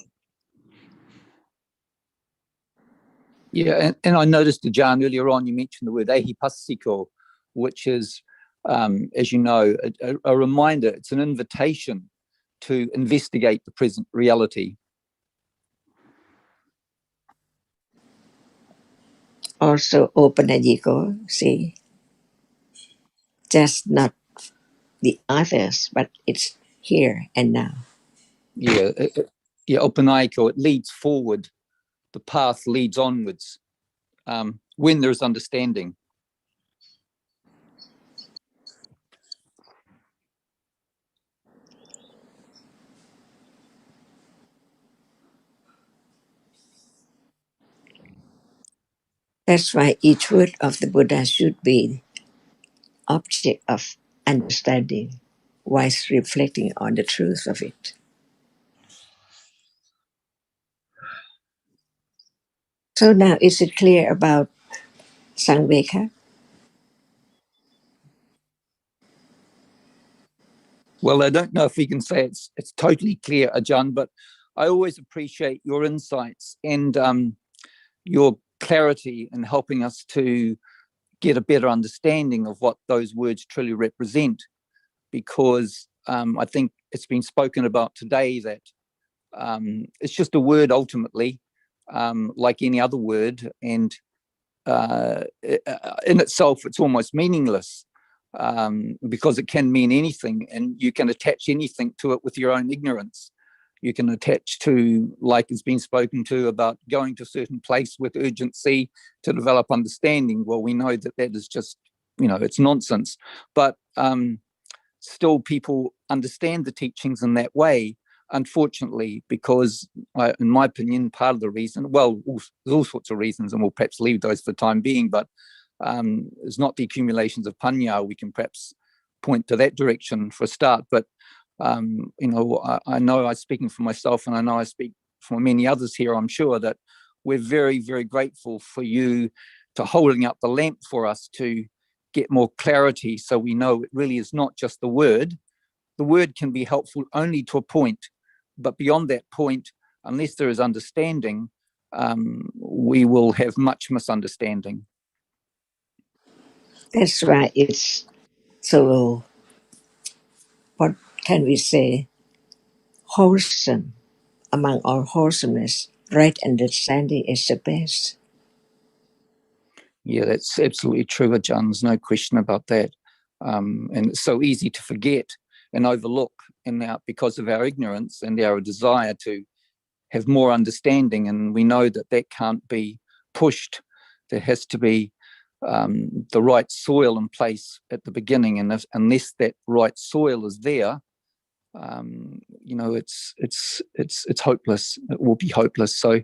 Yeah, and I noticed, Ajahn, earlier on you mentioned the word ehipassiko, which is, as you know, a reminder. It's an invitation to investigate the present reality. Also opanayiko, see, just not the others, but it's here and now. Yeah, opanaiko, it leads forward. The path leads onwards when there's understanding. That's why each word of the Buddha should be object of understanding whilst reflecting on the truth of it. So now is it clear about Sangveka? Well, I don't know if we can say it's totally clear, Ajahn, but I always appreciate your insights and your clarity in helping us to get a better understanding of what those words truly represent, because I think it's been spoken about today that it's just a word ultimately, like any other word, and in itself it's almost meaningless, because it can mean anything and you can attach anything to it with your own ignorance. You can attach to, like it's been spoken to, about going to a certain place with urgency to develop understanding. Well, we know that is just, it's nonsense. But still people understand the teachings in that way. unfortunately, because in my opinion, part of the reason, well, there's all sorts of reasons, and we'll perhaps leave those for the time being, but it's not the accumulations of panya. We can perhaps point to that direction for a start, but I know I'm speaking for myself, and I know I speak for many others here, I'm sure, that we're very, very grateful for you to holding up the lamp for us to get more clarity, so we know it really is not just the word. The word can be helpful only to a point, but beyond that point, unless there is understanding, we will have much misunderstanding. That's why it's so, what can we say, wholesome. Among all wholesomeness, right understanding is the best. Yeah, that's absolutely true, Ajahn. There's no question about that. And it's so easy to forget and overlook, and now because of our ignorance and our desire to have more understanding, and we know that that can't be pushed. There has to be the right soil in place at the beginning, and unless that right soil is there, it's hopeless. It will be hopeless. So,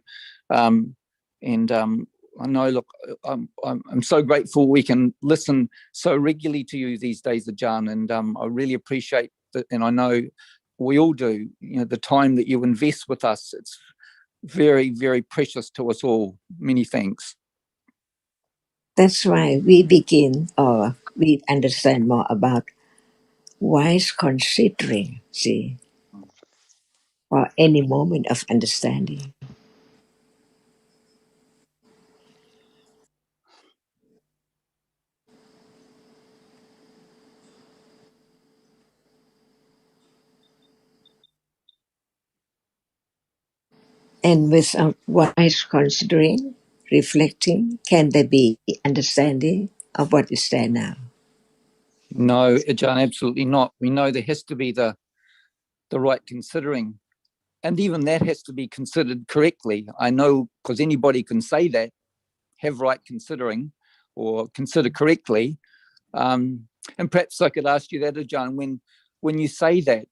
I know. Look, I'm so grateful we can listen so regularly to you these days, Ajahn, and I really appreciate that. And I know we all do. The time that you invest with us, it's very, very precious to us all. Many thanks. That's why we begin, or we understand more about wise considering, see, or any moment of understanding. And without wise considering, reflecting, can there be understanding of what is there now? No, Ajahn, absolutely not. We know there has to be the right considering, and even that has to be considered correctly. I know, because anybody can say that, have right considering or consider correctly. And perhaps I could ask you that, Ajahn, when you say that,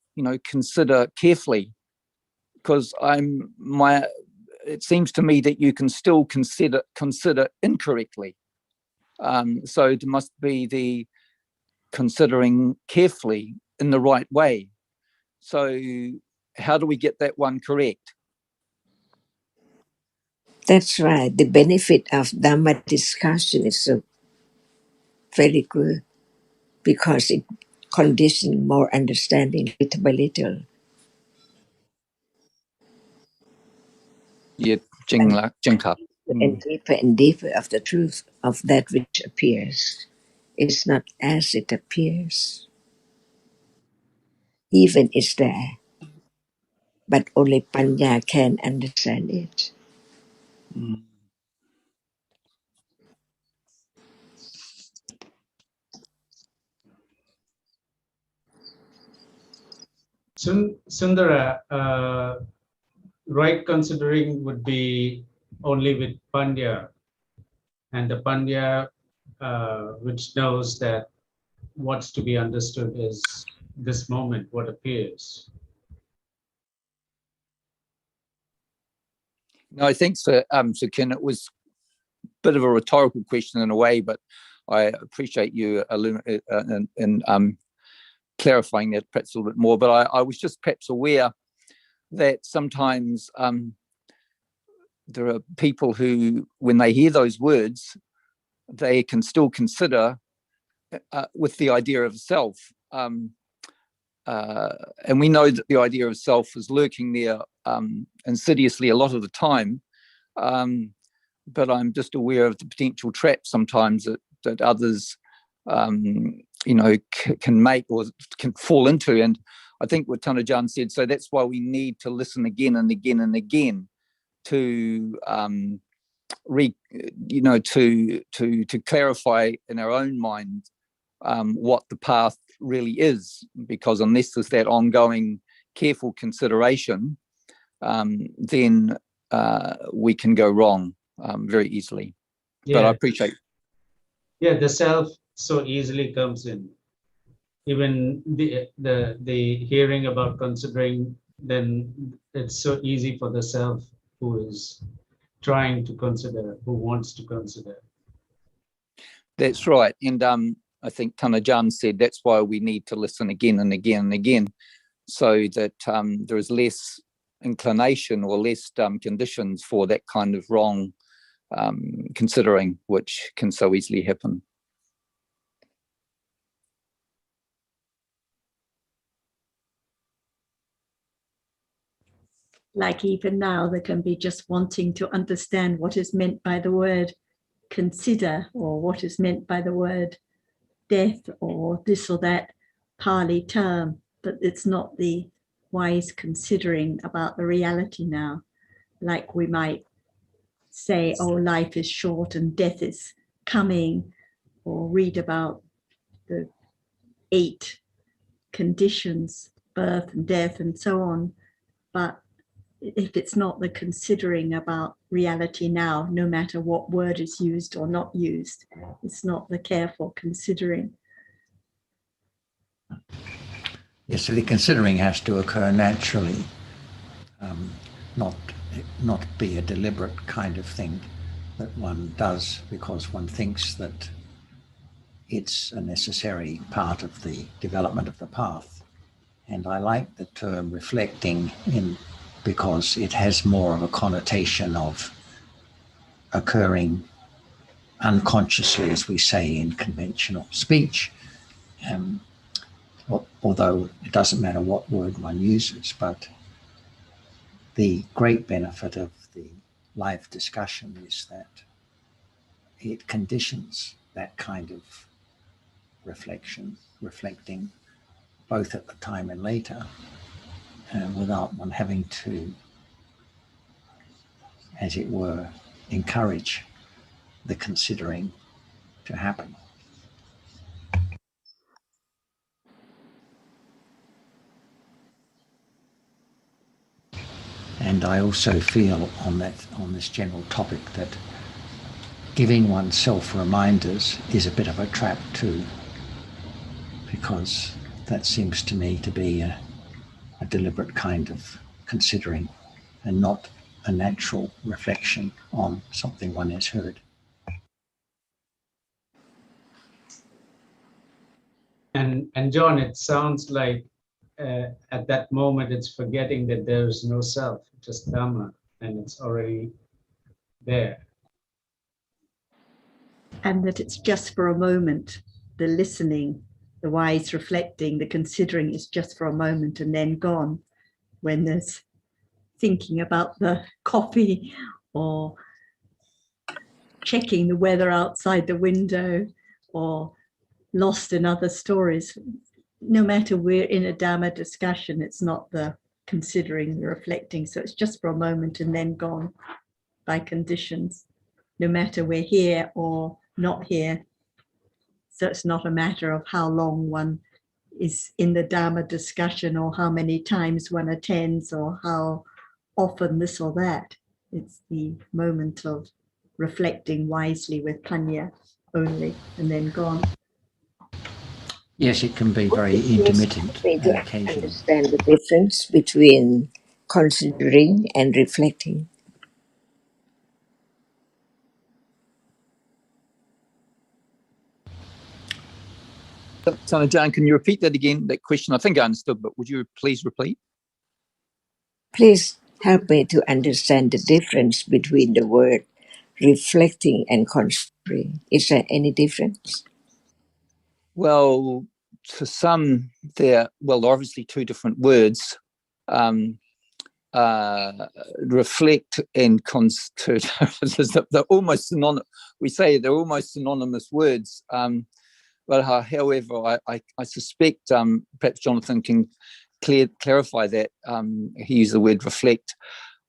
consider carefully, because it seems to me that you can still consider incorrectly. So it must be the considering carefully in the right way. So how do we get that one correct? That's right. The benefit of Dhamma discussion is so very good, because it conditions more understanding little by little. Yeah, Jingka. And deeper of the truth of that which appears. It's not as it appears. Even it's there, but only Panya can understand it. Sundara, right considering would be only with Pandya, and the Pandya which knows that what's to be understood is this moment, what appears. No, thanks for Ken. It was a bit of a rhetorical question in a way, but I appreciate you and clarifying that perhaps a little bit more. But I was just perhaps aware that sometimes there are people who, when they hear those words, they can still consider with the idea of self. And we know that the idea of self is lurking there insidiously a lot of the time. But I'm just aware of the potential traps sometimes that others, can make or can fall into. And I think what Tanajan said, so that's why we need to listen again and again and again to to clarify in our own mind what the path really is, because unless there's that ongoing careful consideration, then we can go wrong very easily. Yeah. But I appreciate. Yeah, the self so easily comes in. Even the hearing about considering then it's so easy for the self who is trying to consider, who wants to consider. That's right. And I think Tanajan said that's why we need to listen again and again and again, so that there is less inclination or less conditions for that kind of wrong considering, which can so easily happen. Like even now, there can be just wanting to understand what is meant by the word consider, or what is meant by the word death, or this or that Pali term, but it's not the wise considering about the reality now. Like we might say, oh, life is short and death is coming, or read about the 8 conditions, birth and death and so on. But if it's not the considering about reality now, no matter what word is used or not used, it's not the careful considering. Yes, so the considering has to occur naturally, not be a deliberate kind of thing that one does because one thinks that it's a necessary part of the development of the path. And I like the term reflecting because it has more of a connotation of occurring unconsciously, as we say in conventional speech. Although it doesn't matter what word one uses, but the great benefit of the live discussion is that it conditions that kind of reflecting both at the time and later, without one having to, as it were, encourage the considering to happen. And I also feel on this general topic that giving oneself reminders is a bit of a trap too, because that seems to me to be a deliberate kind of considering and not a natural reflection on something one has heard. And John, it sounds like at that moment it's forgetting that there is no self, just Dhamma, and it's already there. And that it's just for a moment. The listening, the wise reflecting, the considering is just for a moment and then gone. When there's thinking about the coffee or checking the weather outside the window or lost in other stories, no matter we're in a Dhamma discussion, it's not the considering, the reflecting. So it's just for a moment and then gone by conditions, no matter we're here or not here. So it's not a matter of how long one is in the Dhamma discussion or how many times one attends or how often this or that. It's the moment of reflecting wisely with panya only and then gone. Yes, it can be very intermittent To occasionally. understand the difference between considering and reflecting. Tanajan, can you repeat that again, that question? I think I understood, but would you please repeat? Please help me to understand the difference between the word reflecting and considering. Is there any difference? Well, to some, they're obviously 2 different words. Reflect and consider. They're almost synonymous. We say they're almost synonymous words. But however, I suspect perhaps Jonathan can clarify that. He used the word reflect.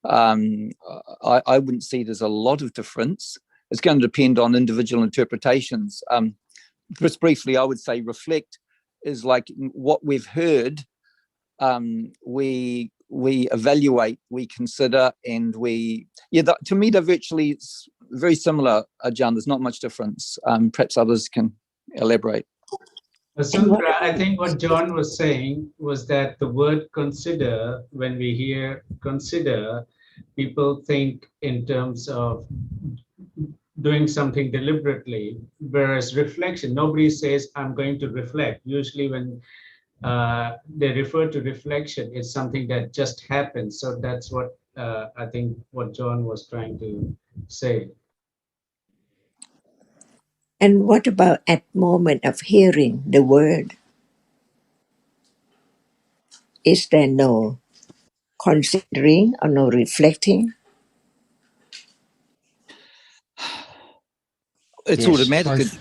I wouldn't see there's a lot of difference. It's going to depend on individual interpretations. Just briefly, I would say reflect is like what we've heard. We evaluate, we consider, and to me they're virtually very similar, John. There's not much difference. Perhaps others can elaborate. Sutra, I think what John was saying was that the word consider, when we hear consider, people think in terms of doing something deliberately, whereas reflection, nobody says, I'm going to reflect. Usually when they refer to reflection, it's something that just happens. So that's what I think what John was trying to say. And what about at moment of hearing the word? Is there no considering or no reflecting? It's Yes, automatic. both.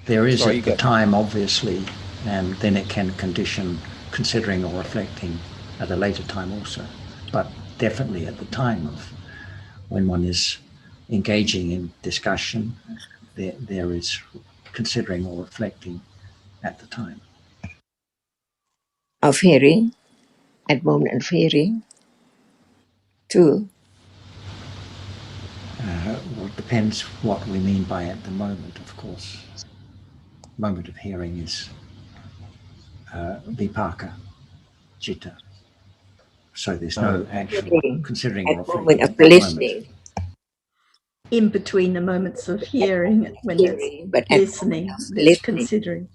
There is Sorry, at the time, obviously, and then it can condition considering or reflecting at a later time also. But definitely at the time of when one is engaging in discussion, there is considering or reflecting at the time. Of hearing, at moment of hearing, too. Well, it depends what we mean by at the moment, of course. Moment of hearing is vipaka, citta. So there's no actual considering or At reflecting moment of at that listening. moment. In between the moments of hearing, when there's Hearing, but at listening, there's listening. considering.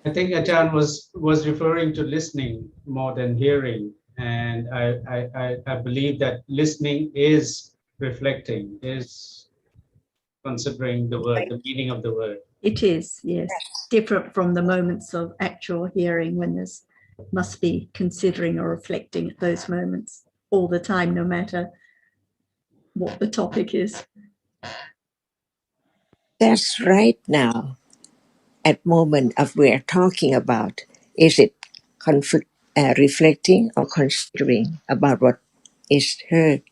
I think Ajahn was referring to listening more than hearing. And I believe that listening is reflecting, is considering the word, the meaning of the word. It is, yes. Different from the moments of actual hearing when there's must be considering or reflecting at those moments all the time, no matter what the topic is. That's right now. At moment of we are talking about, is it reflecting or considering about what is heard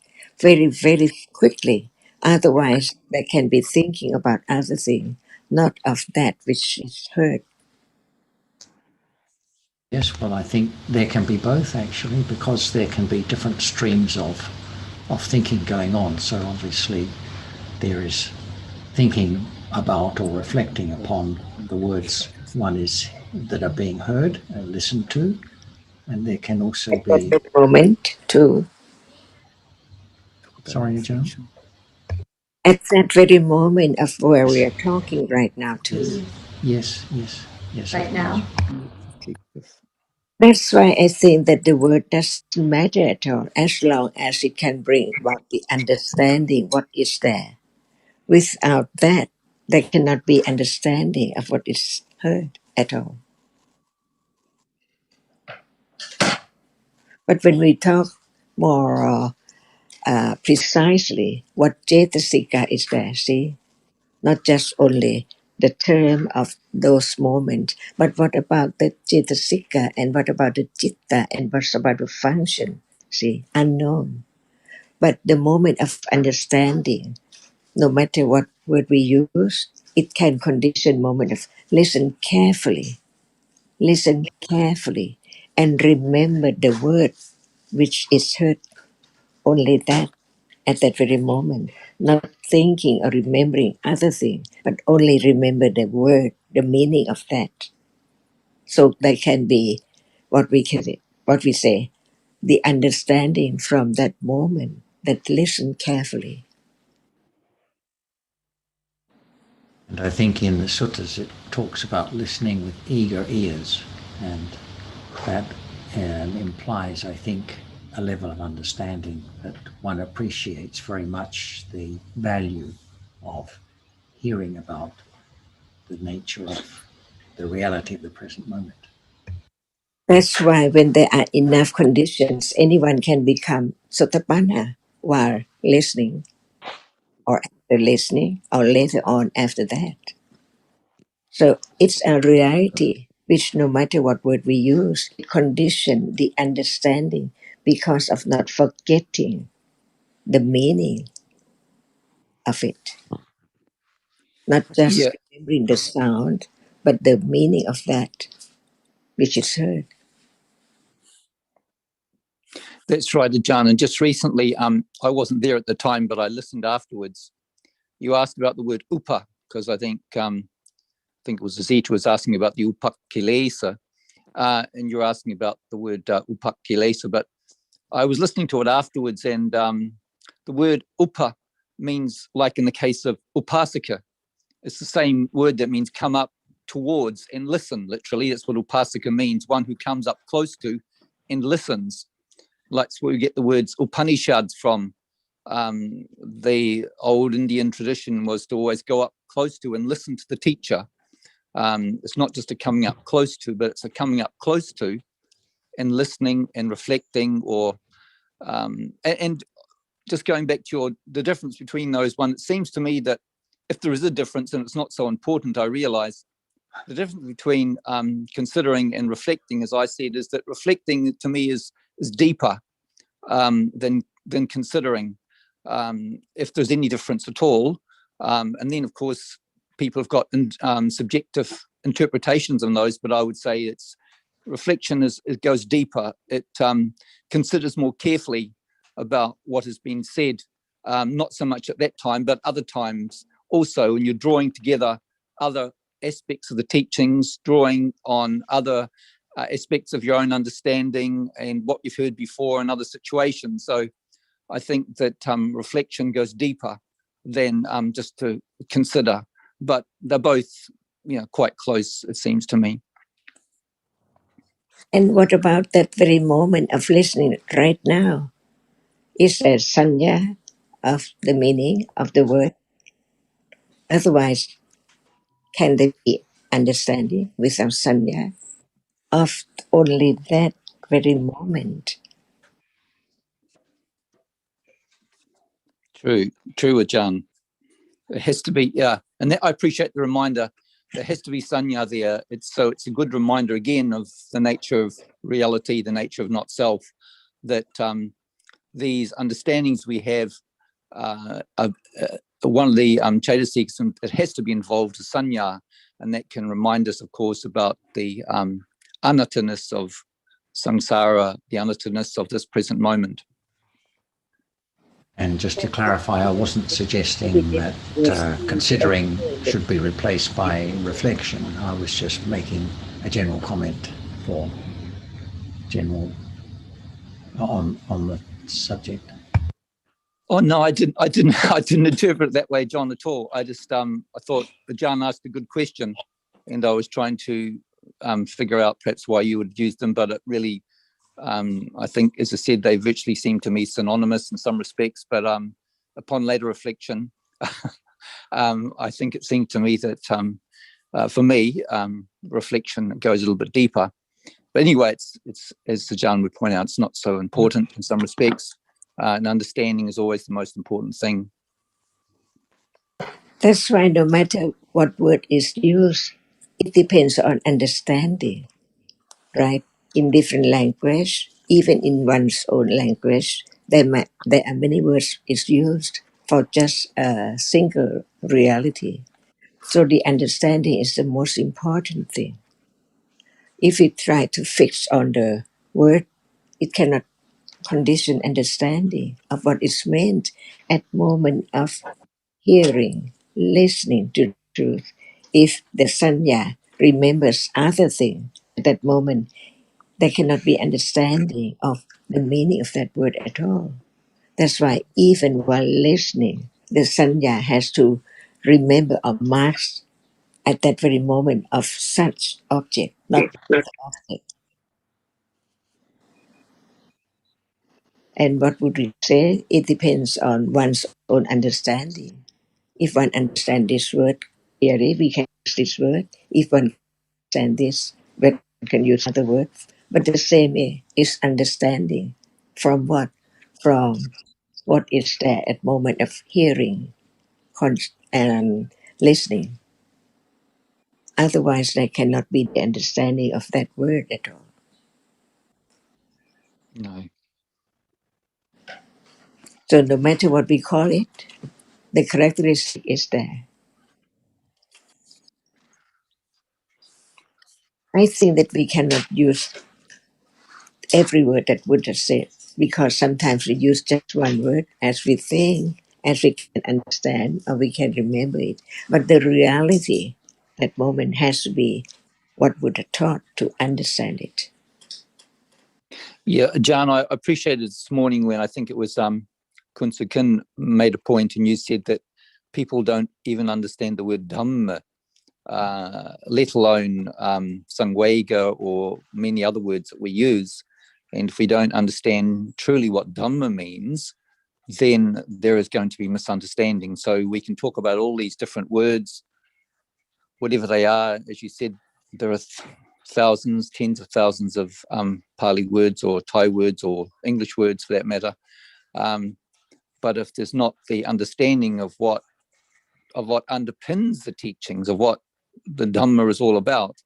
very, very quickly? Otherwise, they can be thinking about other things, not of that which is heard. Yes, well, I think there can be both actually, because there can be different streams of thinking going on. So obviously there is thinking about or reflecting upon the words one is that are being heard and listened to, and there can also At be. that moment, too. Sorry, Ajahn? At that very moment of where we are talking right now, too. Yes. Right now. That's why I think that the word doesn't matter at all, as long as it can bring about the understanding what is there. Without that, there cannot be understanding of what is heard at all. But when we talk more precisely, what Cetasika is there, see? Not just only the term of those moments, but what about the Cetasika, and what about the Citta, and what about the function? See, unknown. But the moment of understanding, no matter what word we use, it can condition moment of listen carefully, and remember the word which is heard, only that at that very moment, not thinking or remembering other things, but only remember the word, the meaning of that. So there can be what we say, the understanding from that moment, that listen carefully. And I think in the suttas it talks about listening with eager ears, and that implies, I think, a level of understanding that one appreciates very much the value of hearing about the nature of the reality of the present moment. That's why when there are enough conditions, anyone can become sotapanna while listening, or after listening, or later on after that. So it's a reality which, no matter what word we use, it conditions the understanding because of not forgetting the meaning of it. Not just remembering the sound, but the meaning of that which is heard. That's right, Ajahn. And just recently, I wasn't there at the time, but I listened afterwards. You asked about the word upa, because I think it was Azita was asking about the upakilesa, and you're asking about the word upakilesa, but I was listening to it afterwards, and the word upa means, like in the case of upasaka, it's the same word that means come up towards and listen. Literally, that's what upasaka means, one who comes up close to and listens. That's where we get the words Upanishads from. The old Indian tradition was to always go up close to and listen to the teacher. It's not just a coming up close to, but it's a coming up close to and listening and reflecting, or and just going back to the difference between those one. It seems to me that if there is a difference, and it's not so important, I realize the difference between considering and reflecting, as I said, is that reflecting to me is deeper than considering, if there's any difference at all. And then, of course, people have got subjective interpretations on those, but I would say it's reflection it goes deeper. It considers more carefully about what has been said, not so much at that time, but other times also, when you're drawing together other aspects of the teachings, drawing on other aspects of your own understanding and what you've heard before in other situations. So I think that reflection goes deeper than just to consider, but they're both, quite close, it seems to me. And what about that very moment of listening right now? Is there sanya of the meaning of the word? Otherwise, can there be understanding without sanya of only that very moment? True, Ajahn. It has to be, yeah. And I appreciate the reminder. There has to be sanya there. It's a good reminder again of the nature of reality, the nature of not self, that these understandings we have, one of the chaitasiks, it has to be involved is sanya, and that can remind us, of course, about the anatta-ness of samsara, the anatta-ness of this present moment. And just to clarify, I wasn't suggesting that considering should be replaced by reflection. I was just making a general comment for general on the subject. Oh no, I didn't interpret it that way, John, at all. I just I thought Ajahn asked a good question, and I was trying to figure out perhaps why you would use them, but it really, I think, as I said, they virtually seem to me synonymous in some respects, but upon later reflection, I think it seemed to me that for me, reflection goes a little bit deeper. But anyway, it's as Ajahn would point out, it's not so important in some respects. And understanding is always the most important thing. That's why no matter what word is used, it depends on understanding, right? In different language, even in one's own language, there are many words is used for just a single reality. So the understanding is the most important thing. If we try to fix on the word, it cannot condition understanding of what is meant at moment of hearing, listening to truth. If the sanya remembers other things at that moment, there cannot be understanding of the meaning of that word at all. That's why even while listening, the sanya has to remember or mark at that very moment of such object, not the object. And what would we say? It depends on one's own understanding. If one understands this word clearly, we can use this word. If one understands this, we can use other words. But the same is understanding. From what? From what is there at moment of hearing and listening. Otherwise, there cannot be the understanding of that word at all. No. So no matter what we call it, the characteristic is there. I think that we cannot use every word that Buddha said, because sometimes we use just one word as we think, as we can understand or we can remember it. But the reality, that moment has to be what Buddha taught to understand it. Yeah, John, I appreciated this morning when I think it was Kun Su Kin made a point and you said that people don't even understand the word Dhamma, let alone Sangwega or many other words that we use. And if we don't understand truly what Dhamma means, then there is going to be misunderstanding. So we can talk about all these different words, whatever they are. As you said, there are thousands, tens of thousands of Pali words or Thai words or English words for that matter. But if there's not the understanding of what underpins the teachings of what the Dhamma is all about,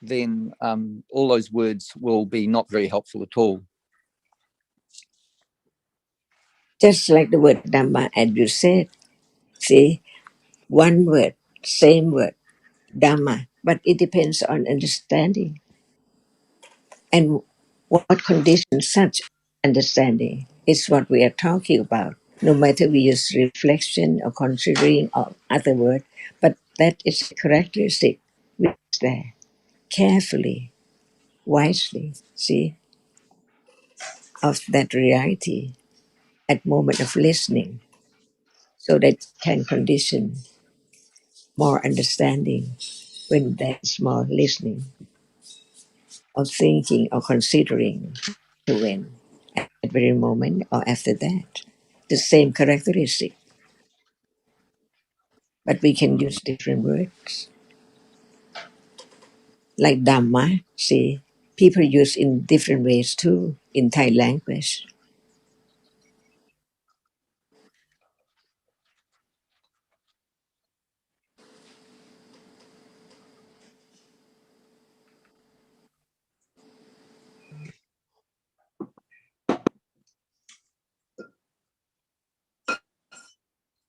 then all those words will be not very helpful at all. Just like the word Dhamma, as you said, see, one word, same word, Dhamma, but it depends on understanding and what conditions such understanding is what we are talking about. No matter we use reflection or considering or other word, but that is a characteristic which is there carefully, wisely, see, of that reality at moment of listening, so that can condition more understanding when there's more listening or thinking or considering to when at that very moment or after that. The same characteristic, but we can use different words. Like Dhamma, see, people use in different ways too in Thai language.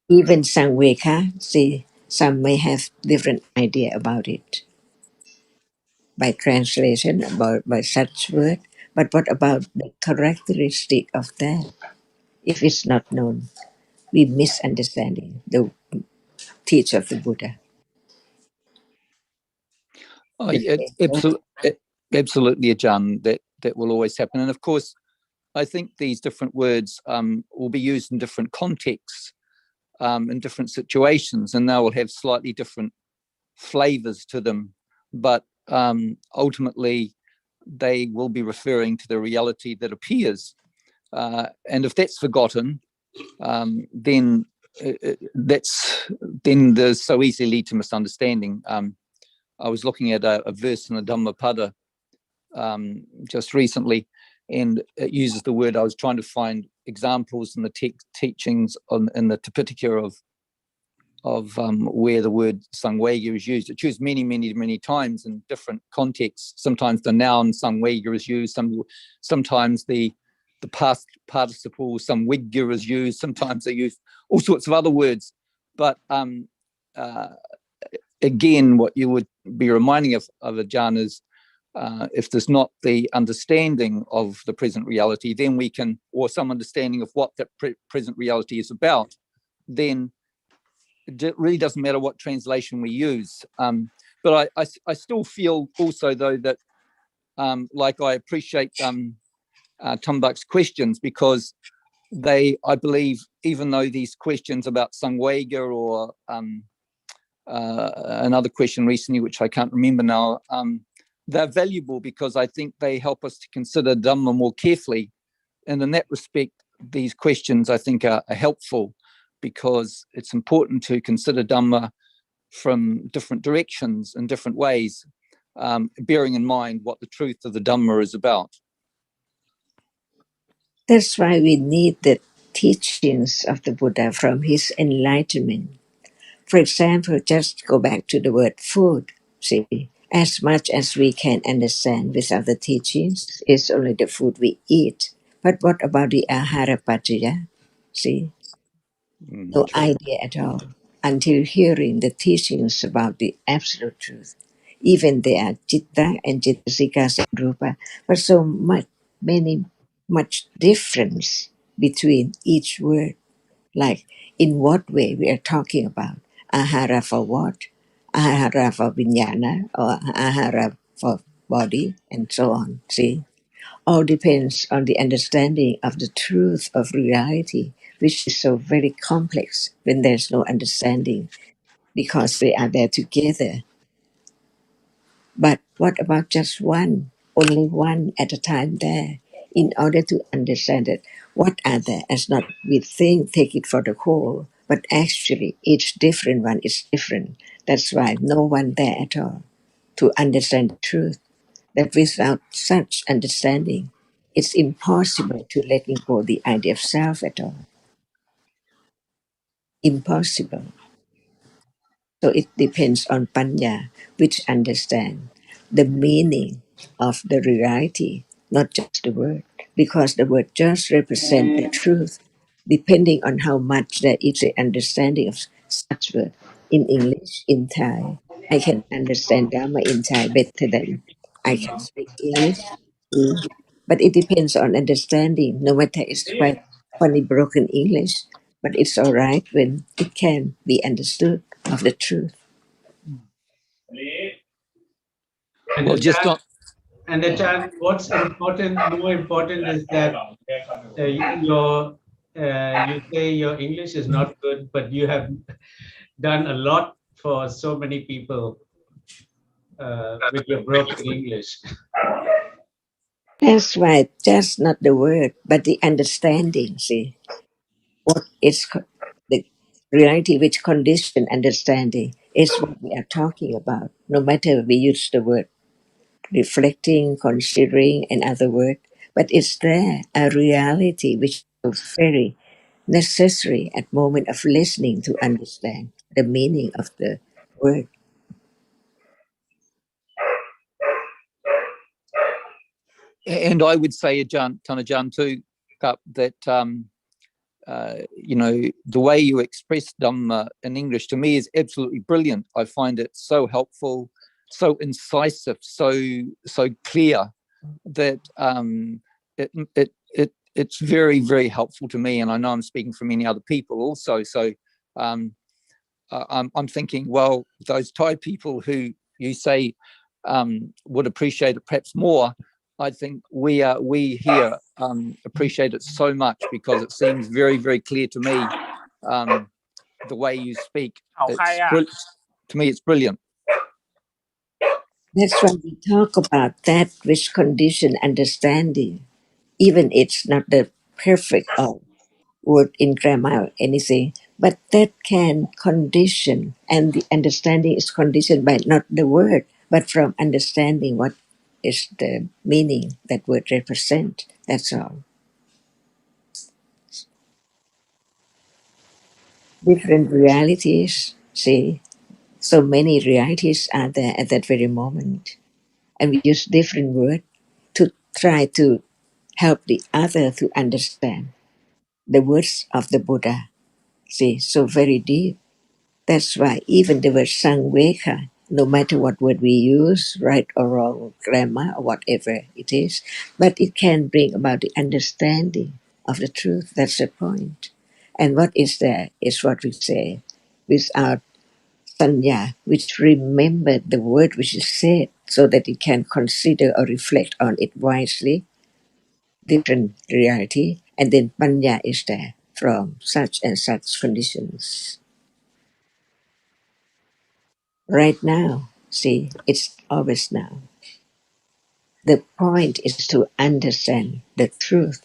Even Sangveka, see, some may have different idea about it by translation, about by such word. But what about the characteristic of that? If it's not known, we misunderstanding the teach of the Buddha. Absolutely, Ajahn, that will always happen. And of course, I think these different words will be used in different contexts, in different situations, and they will have slightly different flavors to them. But ultimately, they will be referring to the reality that appears. And if that's forgotten, then there's so easily lead to misunderstanding. I was looking at a verse in the Dhammapada just recently, and it uses the word. I was trying to find examples in the teachings in the Tipitaka of where the word Sangwega is used. It's used many, many, many times in different contexts. Sometimes the noun Sangwega is used. Sometimes the past participle Samwigga is used. Sometimes they use all sorts of other words. But again, what you would be reminding of Ajahn is if there's not the understanding of the present reality, then we can, or some understanding of what that present reality is about, then it really doesn't matter what translation we use. But I still feel also, though, that like I appreciate Tumbuk's questions, because I believe, even though these questions about Sangwega or another question recently, which I can't remember now, they're valuable because I think they help us to consider Dhamma more carefully. And in that respect, these questions I think are helpful, because it's important to consider Dhamma from different directions and different ways, bearing in mind what the truth of the Dhamma is about. That's why we need the teachings of the Buddha from his enlightenment. For example, just go back to the word food. See, as much as we can understand without the teachings, it's only the food we eat. But what about the ahara paccaya? See, no idea at all until hearing the teachings about the absolute truth. Even there are citta and cittasika sarupa, but so much difference between each word. Like, in what way we are talking about ahara for what, ahara for vinyana, or ahara for body, and so on. See, all depends on the understanding of the truth of reality, which is so very complex when there's no understanding, because they are there together. But what about just one, only one at a time there? In order to understand it, what are there? As not we think, take it for the whole, but actually each different one is different. That's why no one there at all to understand the truth. That without such understanding, it's impossible to letting go the idea of self at all. Impossible. So it depends on panya, which understand the meaning of the reality, not just the word, because the word just represent the truth, depending on how much there is an understanding of such word. In English, in Thai, I can understand Dhamma in Thai better than I can speak English. Mm. But it depends on understanding, no matter it's quite funny broken English, but it's all right when it can be understood of the truth. And Well, the just child, on, and the child, what's important, more important is that your you say your English is not good, but you have done a lot for so many people with your broken English. That's right. Just not the word, but the understanding. See, what is the reality which condition understanding is what we are talking about. No matter we use the word reflecting, considering, and other word, but it's there a reality which is very necessary at moment of listening to understand the meaning of the word. and I would say, Tanajan, too, Kap, that you know, the way you express Dhamma in English to me is absolutely brilliant. I find it so helpful, so incisive, so clear that it's very, very helpful to me. And I know I'm speaking for many other people also. So I'm thinking, well, those Thai people who you say would appreciate it perhaps more, I think we here appreciate it so much, because it seems very, very clear to me, the way you speak. To me, it's brilliant. That's why we talk about that which condition understanding. Even it's not the perfect word in grammar or anything, but that can condition, and the understanding is conditioned by not the word, but from understanding what is the meaning that word represent. That's all. Different realities, see, so many realities are there at that very moment, and we use different words to try to help the other to understand the words of the Buddha. See, so very deep. That's why even the word sangveka, no matter what word we use, right or wrong, grammar or whatever it is, but it can bring about the understanding of the truth. That's the point. And what is there is what we say, without sanya, which remember the word which is said, so that it can consider or reflect on it wisely, different reality, and then panya is there from such and such conditions. Right now, see, it's always now. The point is to understand the truth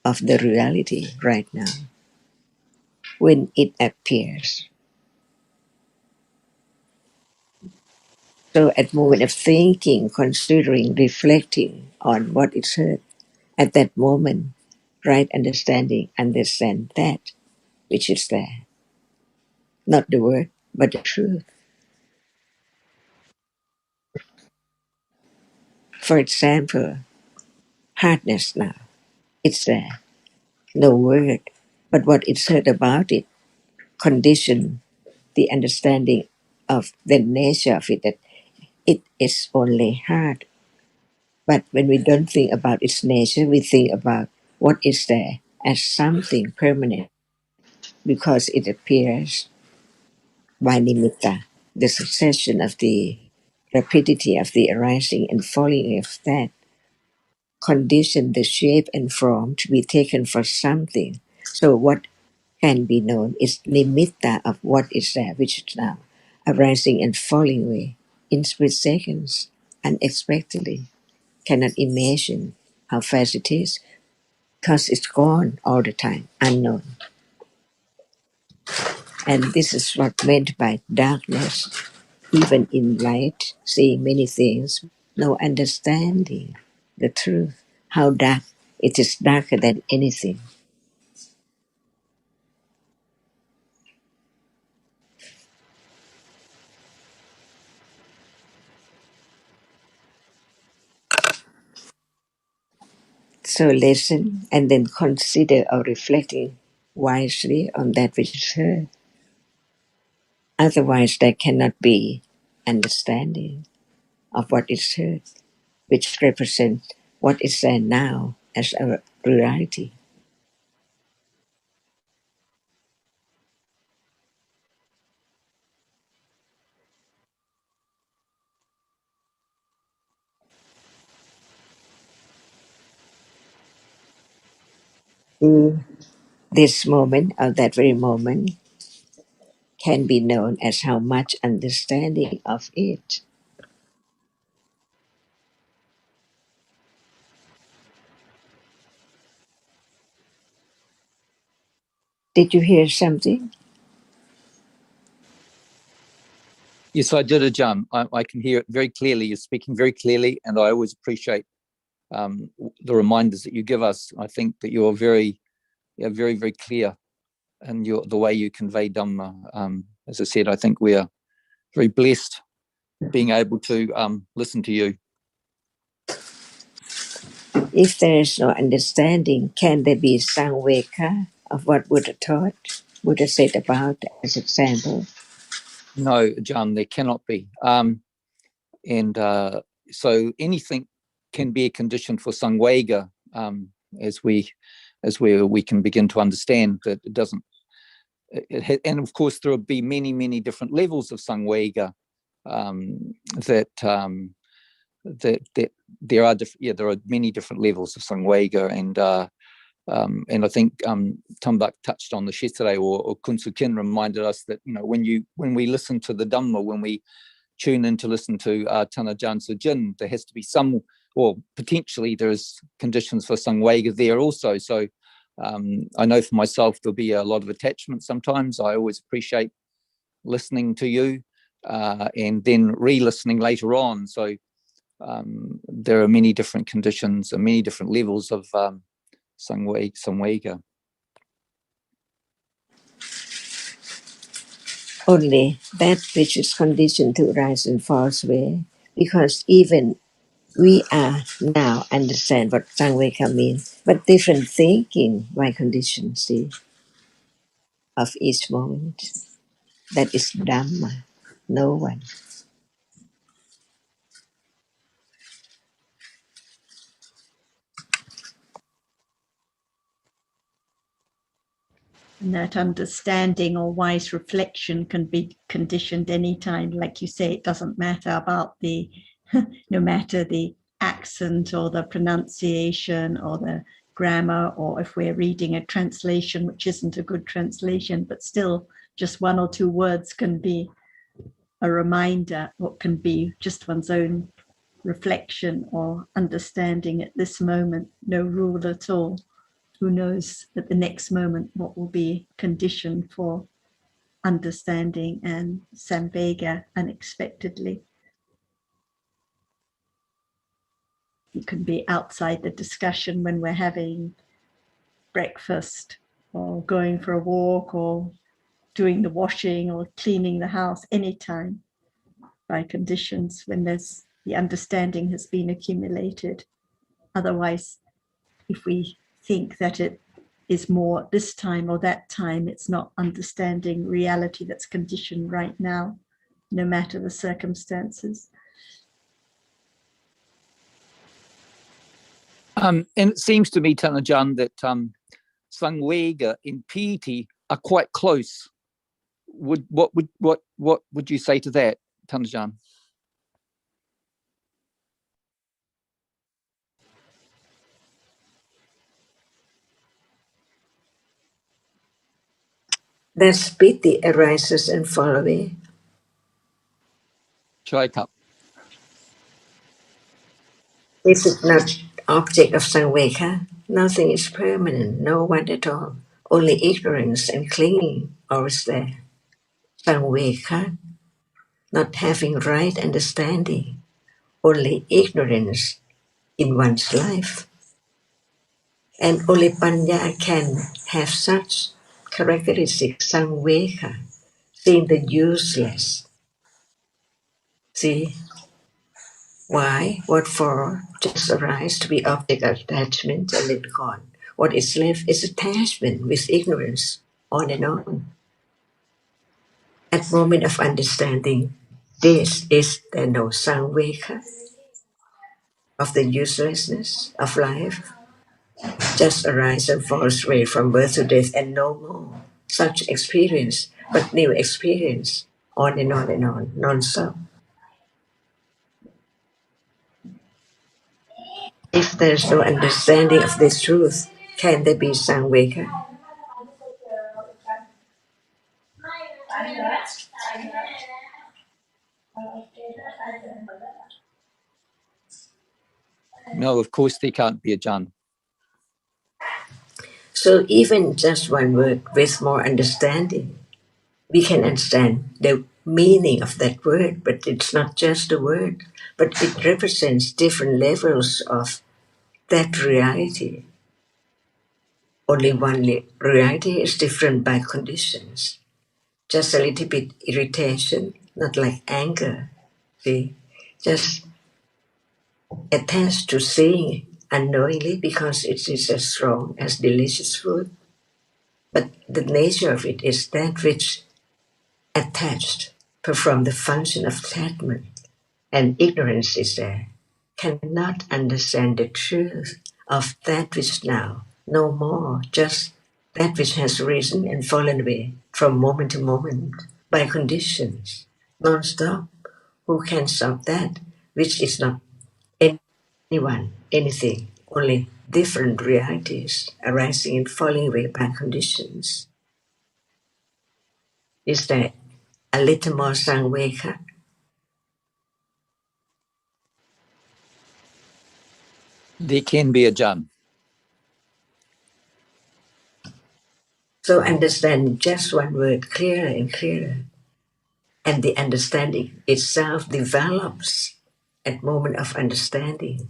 of the reality right now when it appears. So at moment of thinking, considering, reflecting on what is heard, at that moment, right understanding, understand that which is there. Not the word, but the truth. For example, hardness now. It's there. No word. But what is heard about it, condition the understanding of the nature of it, that it is only hard. But when we don't think about its nature, we think about what is there as something permanent, because it appears by nimitta, the succession of the rapidity of the arising and falling of that condition the shape and form to be taken for something. So what can be known is nimitta of what is there, which is now arising and falling away in split seconds, unexpectedly. Cannot imagine how fast it is, because it's gone all the time, unknown. And this is what meant by darkness, even in light, seeing many things, no understanding the truth, how dark it is, darker than anything. So listen and then consider or reflecting wisely on that which is heard. Otherwise, there cannot be understanding of what is heard, which represents what is there now as a reality. This moment, or that very moment, can be known as how much understanding of it. Did you hear something? Yes, I did, Ajahn. I can hear it very clearly. You're speaking very clearly, and I always appreciate the reminders that you give us. I think that you're very, very clear in the way you convey Dhamma. As I said, I think we are very blessed being able to listen to you. If there is no understanding, can there be samveka of what Buddha taught? Buddha said about as example. No, John, there cannot be. So anything can be a condition for samvega, as we can begin to understand that it doesn't. And of course, there will be many different levels of samvega. That there are there are many different levels of samvega, and I think Tambak touched on this yesterday, or Kunsukin reminded us that when we listen to the Dhamma, when we tune in to listen to Tanajan Sujin, there has to be some, or potentially there's conditions for samvega there also. So I know for myself there'll be a lot of attachment sometimes. I always appreciate listening to you and then re-listening later on. So there are many different conditions and many different levels of samvega. Only that which is conditioned to rise and fall away, because even we are now understand what samveka means, but different thinking by condition, see, of each moment. That is Dhamma, no one. And that understanding or wise reflection can be conditioned anytime. Like you say, it doesn't matter about no matter the accent or the pronunciation or the grammar, or if we're reading a translation which isn't a good translation, but still just one or two words can be a reminder, or can be just one's own reflection or understanding at this moment, no rule at all. Who knows at the next moment what will be conditioned for understanding and samvega unexpectedly. It can be outside the discussion when we're having breakfast or going for a walk or doing the washing or cleaning the house, anytime by conditions when there's the understanding has been accumulated. Otherwise, if we think that it is more this time or that time, it's not understanding reality that's conditioned right now, no matter the circumstances. And it seems to me, Tanajan, that samvega in piety are quite close. What would you say to that, Tanajan? That piti arises and fall away. Chai cup. Is it not object of samvega? Nothing is permanent, no one at all. Only ignorance and clinging always there. Samvega, not having right understanding, only ignorance in one's life. And only Panya can have such characteristics, samvega, seeing the useless. See, why, what for, just arise to be object of attachment and then gone. What is left is attachment with ignorance, on and on. At moment of understanding, this is the no samvega of the uselessness of life, just arise and falls away from birth to death and no more. Such experience, but new experience, on and on and on, non-stop. If there's no understanding of this truth, can there be samvega? No, of course they can't be, Ajahn. So even just one word with more understanding, we can understand the meaning of that word, but it's not just a word, but it represents different levels of that reality. Only one reality is different by conditions. Just a little bit irritation, not like anger. See, just attached to seeing unknowingly because it is as strong as delicious food. But the nature of it is that which attached perform the function of attachment, and ignorance is there, cannot understand the truth of that which now no more, just that which has risen and fallen away from moment to moment by conditions, non-stop. Who can stop that which is not anyone, anything, only different realities arising and falling away by conditions? Is there a little more samvega? There can be, Ajahn. So understand just one word clearer and clearer, and the understanding itself develops at moment of understanding.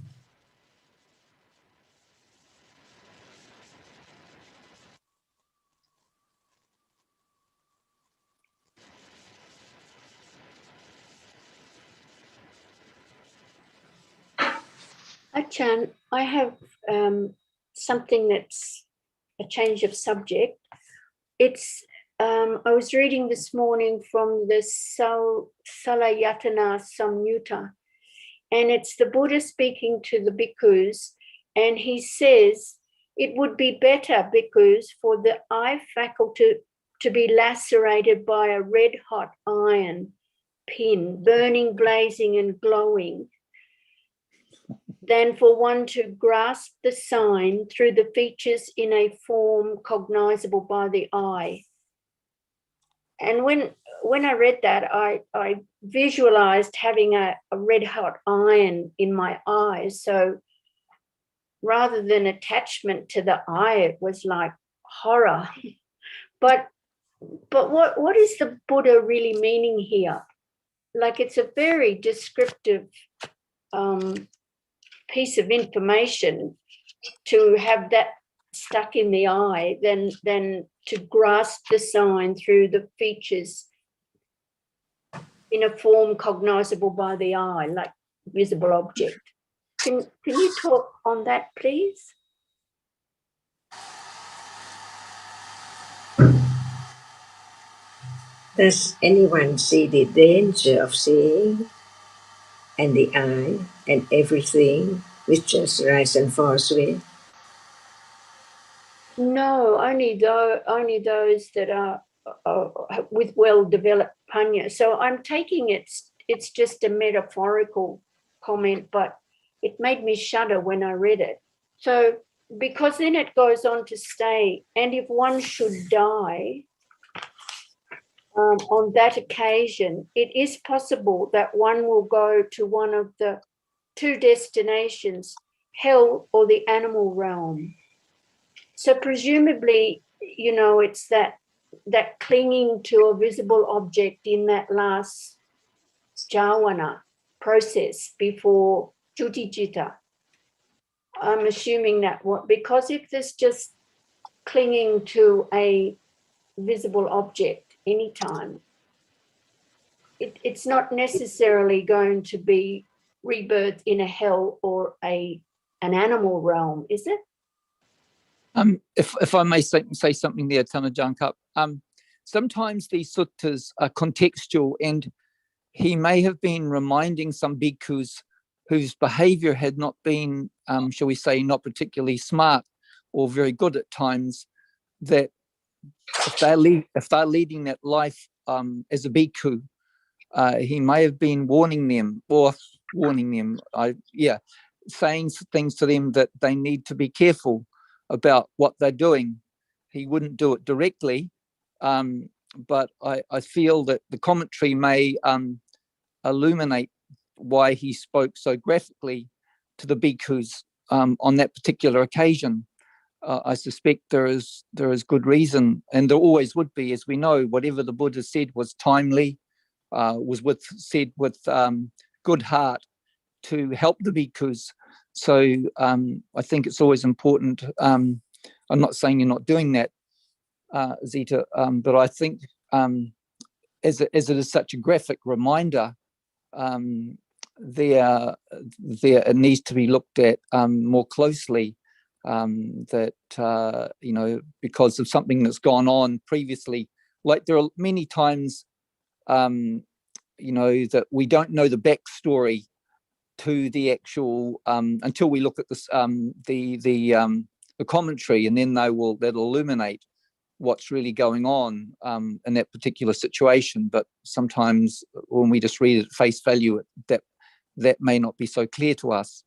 Achan, I have something that's a change of subject. It's I was reading this morning from the Salayatana Samyutta, and it's the Buddha speaking to the bhikkhus, and he says, it would be better, bhikkhus, for the eye faculty to be lacerated by a red-hot iron pin, burning, blazing, and glowing, than for one to grasp the sign through the features in a form cognizable by the eye. And when I read that, I visualized having a red hot iron in my eye. So rather than attachment to the eye, it was like horror. But what is the Buddha really meaning here? Like, it's a very descriptive piece of information to have that stuck in the eye than to grasp the sign through the features in a form cognizable by the eye, like visible object. Can you talk on that, please? Does anyone see the danger of seeing and the eye and everything which just rises and falls away? No, only those that are with well-developed panya. So I'm taking it's just a metaphorical comment, but it made me shudder when I read it. So because then it goes on to say, and if one should die on that occasion, it is possible that one will go to one of the two destinations, hell or the animal realm. So presumably, you know, it's that clinging to a visible object in that last jhana process before Jutijita. I'm assuming that because if there's just clinging to a visible object anytime, it's not necessarily going to be rebirth in a hell or an animal realm, is it? If I may say something there, Tanajanka, sometimes these suttas are contextual, and he may have been reminding some bhikkhus whose behavior had not been, shall we say, not particularly smart or very good at times, that if they're leading that life as a bhikkhu, he may have been warning them, saying things to them that they need to be careful about what they're doing. He wouldn't do it directly, but I feel that the commentary may illuminate why he spoke so graphically to the bhikkhus on that particular occasion. I suspect there is good reason, and there always would be, as we know. Whatever the Buddha said was timely, was said with good heart to help the bhikkhus. So I think it's always important. I'm not saying you're not doing that, Zita, but I think as it is such a graphic reminder, there it needs to be looked at more closely. That you know, because of something that's gone on previously. Like there are many times, you know, that we don't know the backstory to the actual until we look at this the commentary, and then that'll illuminate what's really going on in that particular situation. But sometimes when we just read it at face value, that may not be so clear to us.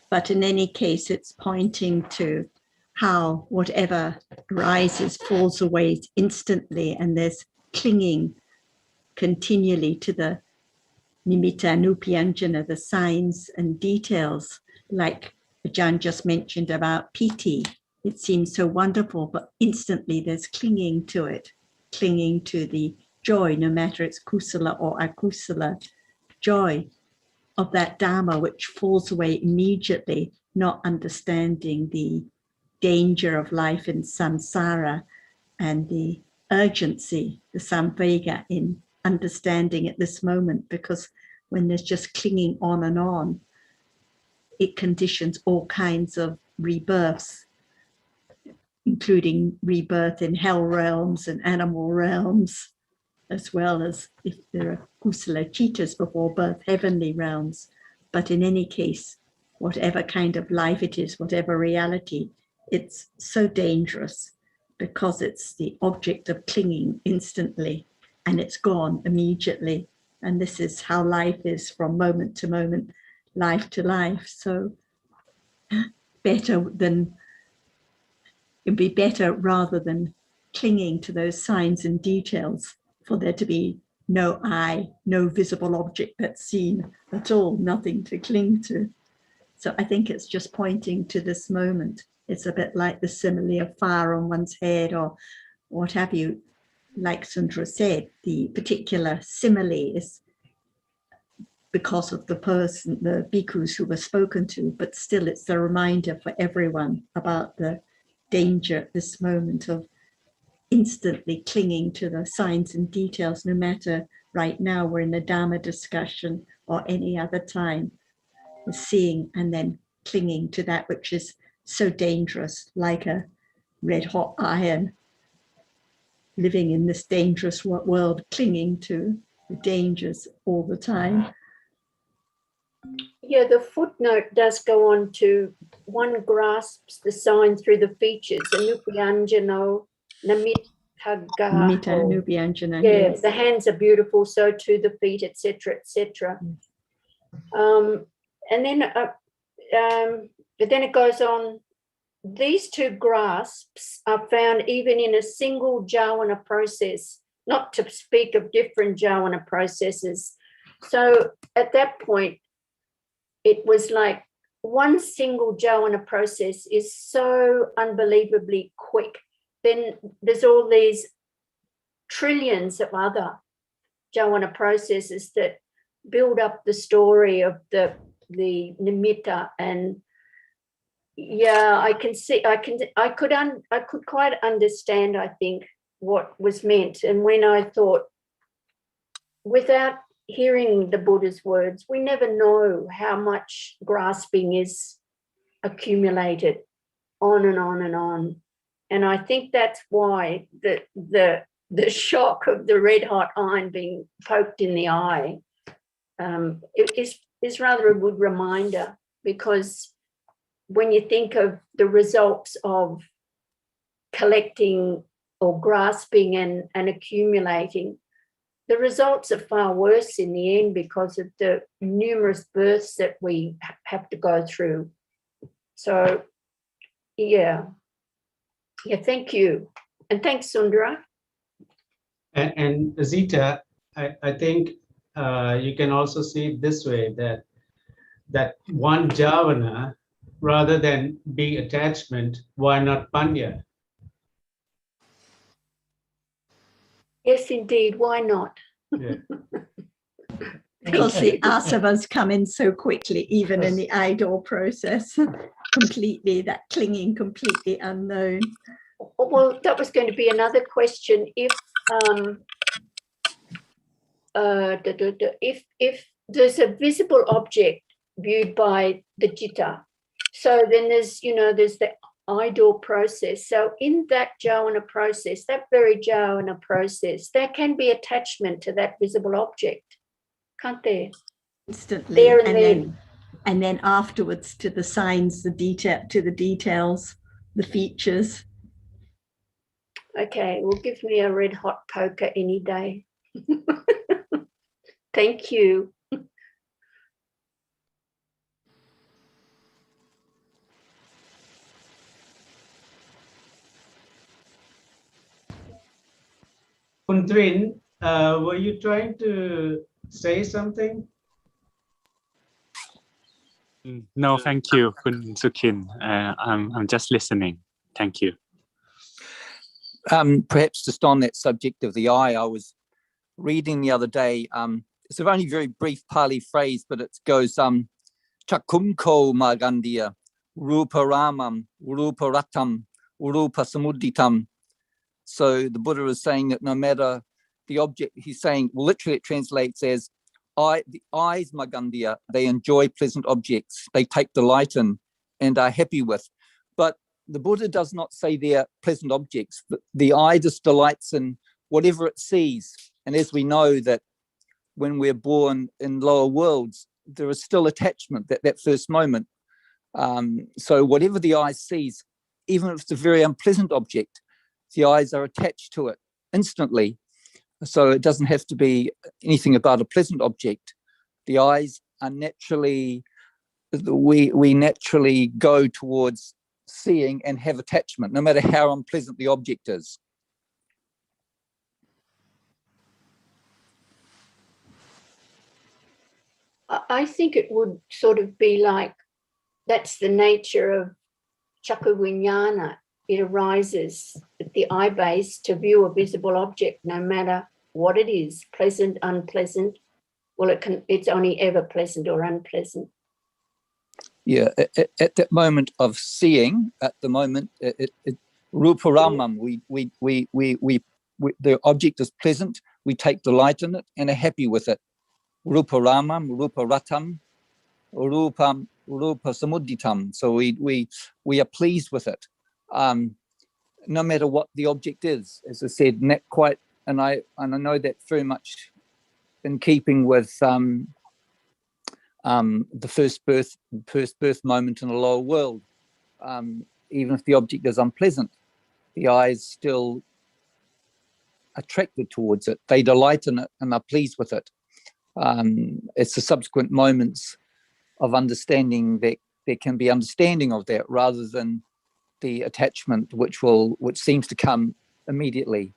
But in any case, it's pointing to how whatever arises falls away instantly, and there's clinging continually to the nimitta anupyanjana, the signs and details, like Ajahn just mentioned about piti. It seems so wonderful, but instantly there's clinging to it, clinging to the joy, no matter it's kusala or akusala joy of that Dhamma, which falls away immediately, not understanding the danger of life in samsara and the urgency, the samvega in understanding at this moment, because when there's just clinging on and on, it conditions all kinds of rebirths, including rebirth in hell realms and animal realms, as well as, if there are kusala citas before birth, heavenly realms. But in any case, whatever kind of life it is, whatever reality, it's so dangerous because it's the object of clinging instantly and it's gone immediately. And this is how life is from moment to moment, life to life. So it'd be better rather than clinging to those signs and details, for there to be no eye, no visible object that's seen at all, nothing to cling to. So I think it's just pointing to this moment. It's a bit like the simile of fire on one's head or what have you. Like Sundra said, the particular simile is because of the person, the bhikkhus who were spoken to, but still it's a reminder for everyone about the danger at this moment of instantly clinging to the signs and details, no matter right now we're in a Dhamma discussion or any other time, seeing and then clinging to that which is so dangerous, like a red hot iron, living in this dangerous world, clinging to the dangers all the time. Yeah, the footnote does go on to one grasps the sign through the features, Anubhyanjano, Namitagaho. Anubhyanjana, Yeah, yes. the hands are beautiful, so too the feet, etc., etc. And then it goes on. These two grasps are found even in a single jhana process, not to speak of different jhana processes. So at that point, it was like one single jhana process is so unbelievably quick. Then there's all these trillions of other jhana processes that build up the story of the nimitta. And yeah, I could quite understand, I think, what was meant. And when I thought, without hearing the Buddha's words, we never know how much grasping is accumulated on and on and on. And I think that's why the shock of the red hot iron being poked in the eye is rather a good reminder, because when you think of the results of collecting or grasping and accumulating, the results are far worse in the end because of the numerous births that we have to go through. So, yeah, thank you. And thanks, Sundara. And Zita, I think you can also see it this way, that one jhavana, rather than being attachment, why not panya? Yes, indeed. Why not? Yeah. Because the asavas come in so quickly, even in the idol process, completely, that clinging, completely unknown. Well, that was going to be another question. If if there's a visible object viewed by the citta, so then there's the idol process. So in that jhana process, that very jhana process, there can be attachment to that visible object, can't there? Instantly, there and then. And then afterwards to the signs, the details, the features. Okay, well, give me a red hot poker any day. Thank you. Kuntrin, were you trying to say something? No, thank you, Kun Sukhin. I'm just listening. Thank you. Perhaps just on that subject of the eye, I was reading the other day. It's a only very brief Pali phrase, but it goes Chakumko Magandia, Rupa Ramam, Rupa Ratam, Rupa Samuditam. So the Buddha is saying that no matter the object, he's saying, well, literally it translates as the eyes Magandia, they enjoy pleasant objects, they take delight in and are happy with. But the Buddha does not say they're pleasant objects. The eye just delights in whatever it sees. And as we know that when we're born in lower worlds, there is still attachment, that first moment. So whatever the eye sees, even if it's a very unpleasant object, the eyes are attached to it instantly. So it doesn't have to be anything about a pleasant object. The eyes are naturally, we naturally go towards seeing and have attachment, no matter how unpleasant the object is. I think it would sort of be like, that's the nature of Chakkavinyana. It arises at the eye base to view a visible object, no matter what it is, pleasant, unpleasant. Well, it's only ever pleasant or unpleasant. Yeah, at that moment of seeing, at the moment, Rupa Ramam, the object is pleasant, we take delight in it and are happy with it. Rupa Ramam, Rupa Ratam, Rupa Samuditam. So we are pleased with it, no matter what the object is. As I said, and that quite, and I know that very much in keeping with the first birth moment in a lower world. Even if the object is unpleasant, the eye is still attracted towards it. They delight in it and are pleased with it. It's the subsequent moments of understanding that there can be understanding of that rather than the attachment which seems to come immediately.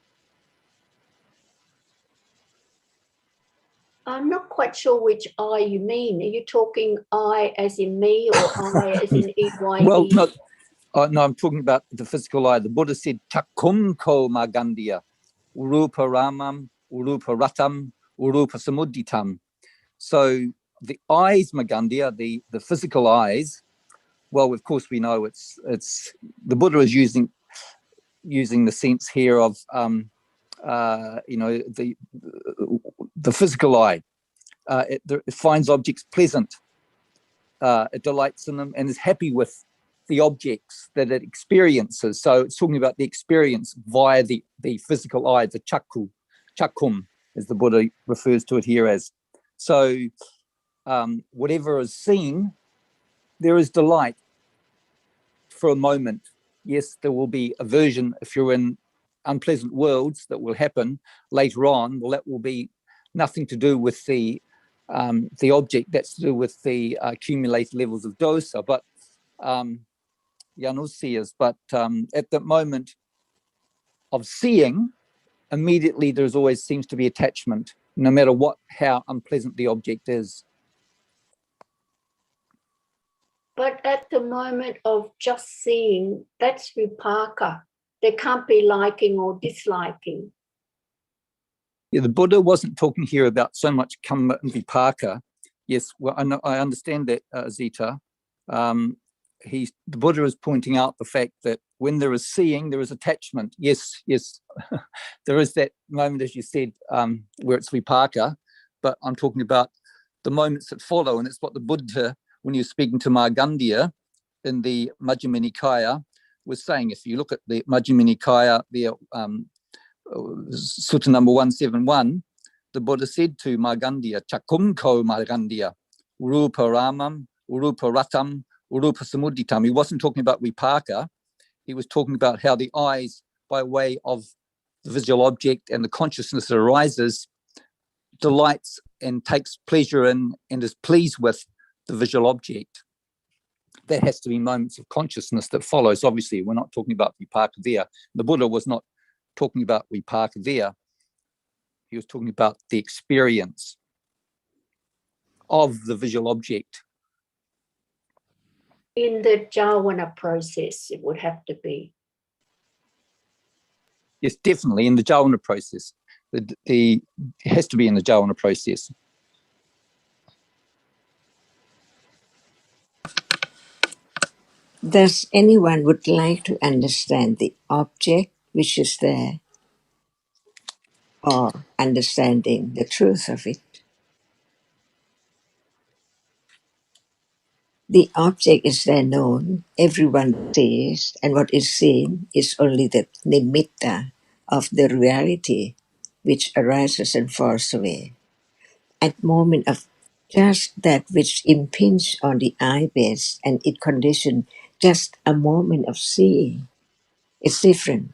I'm not quite sure which I you mean. Are you talking I as in me or I as in EYE? Well, no, I'm talking about the physical eye. The Buddha said, Chakum ko magandiya, urupa ramam, urupa ratam, urupa samudditam. So the eyes, magandiya, the physical eyes, well, of course we know it's the Buddha is using the sense here of the physical eye. It finds objects pleasant. It delights in them and is happy with the objects that it experiences. So it's talking about the experience via the physical eye, the chakum, as the Buddha refers to it here as. So whatever is seen, there is delight for a moment. Yes, there will be aversion if you're in unpleasant worlds that will happen later on. Well, that will be nothing to do with the object. That's to do with the accumulated levels of dosa. But Janusiyas, but at the moment of seeing, immediately there's always seems to be attachment, no matter how unpleasant the object is. But at the moment of just seeing, that's vipaka. There can't be liking or disliking. Yeah, the Buddha wasn't talking here about so much kamma and vipaka. Yes, well, I understand that, Zita. The Buddha is pointing out the fact that when there is seeing, there is attachment. Yes, there is that moment, as you said, where it's vipaka, but I'm talking about the moments that follow, and it's what the Buddha, when he was speaking to Margandiya in the Majjhima Nikaya, was saying. If you look at the Majjhima Nikaya, the Sutta number 171, the Buddha said to Margandiya, Chakumko Margandiya, Urupa Ramam, Urupa Ratam, Urupa Samudditam. He wasn't talking about vipaka. He was talking about how the eyes, by way of the visual object and the consciousness that arises, delights and takes pleasure in and is pleased with the visual object. There has to be moments of consciousness that follows. Obviously, we're not talking about vipaka there. The Buddha was not talking about vipaka there. He was talking about the experience of the visual object. In the jhāvana process, it would have to be. Yes, definitely in the jhāvana process. It has to be in the jhāvana process. Does anyone would like to understand the object which is there, or understanding the truth of it? The object is there known, everyone sees, and what is seen is only the nimitta of the reality which arises and falls away. At moment of just that which impinges on the eye base and it conditions just a moment of seeing, it's different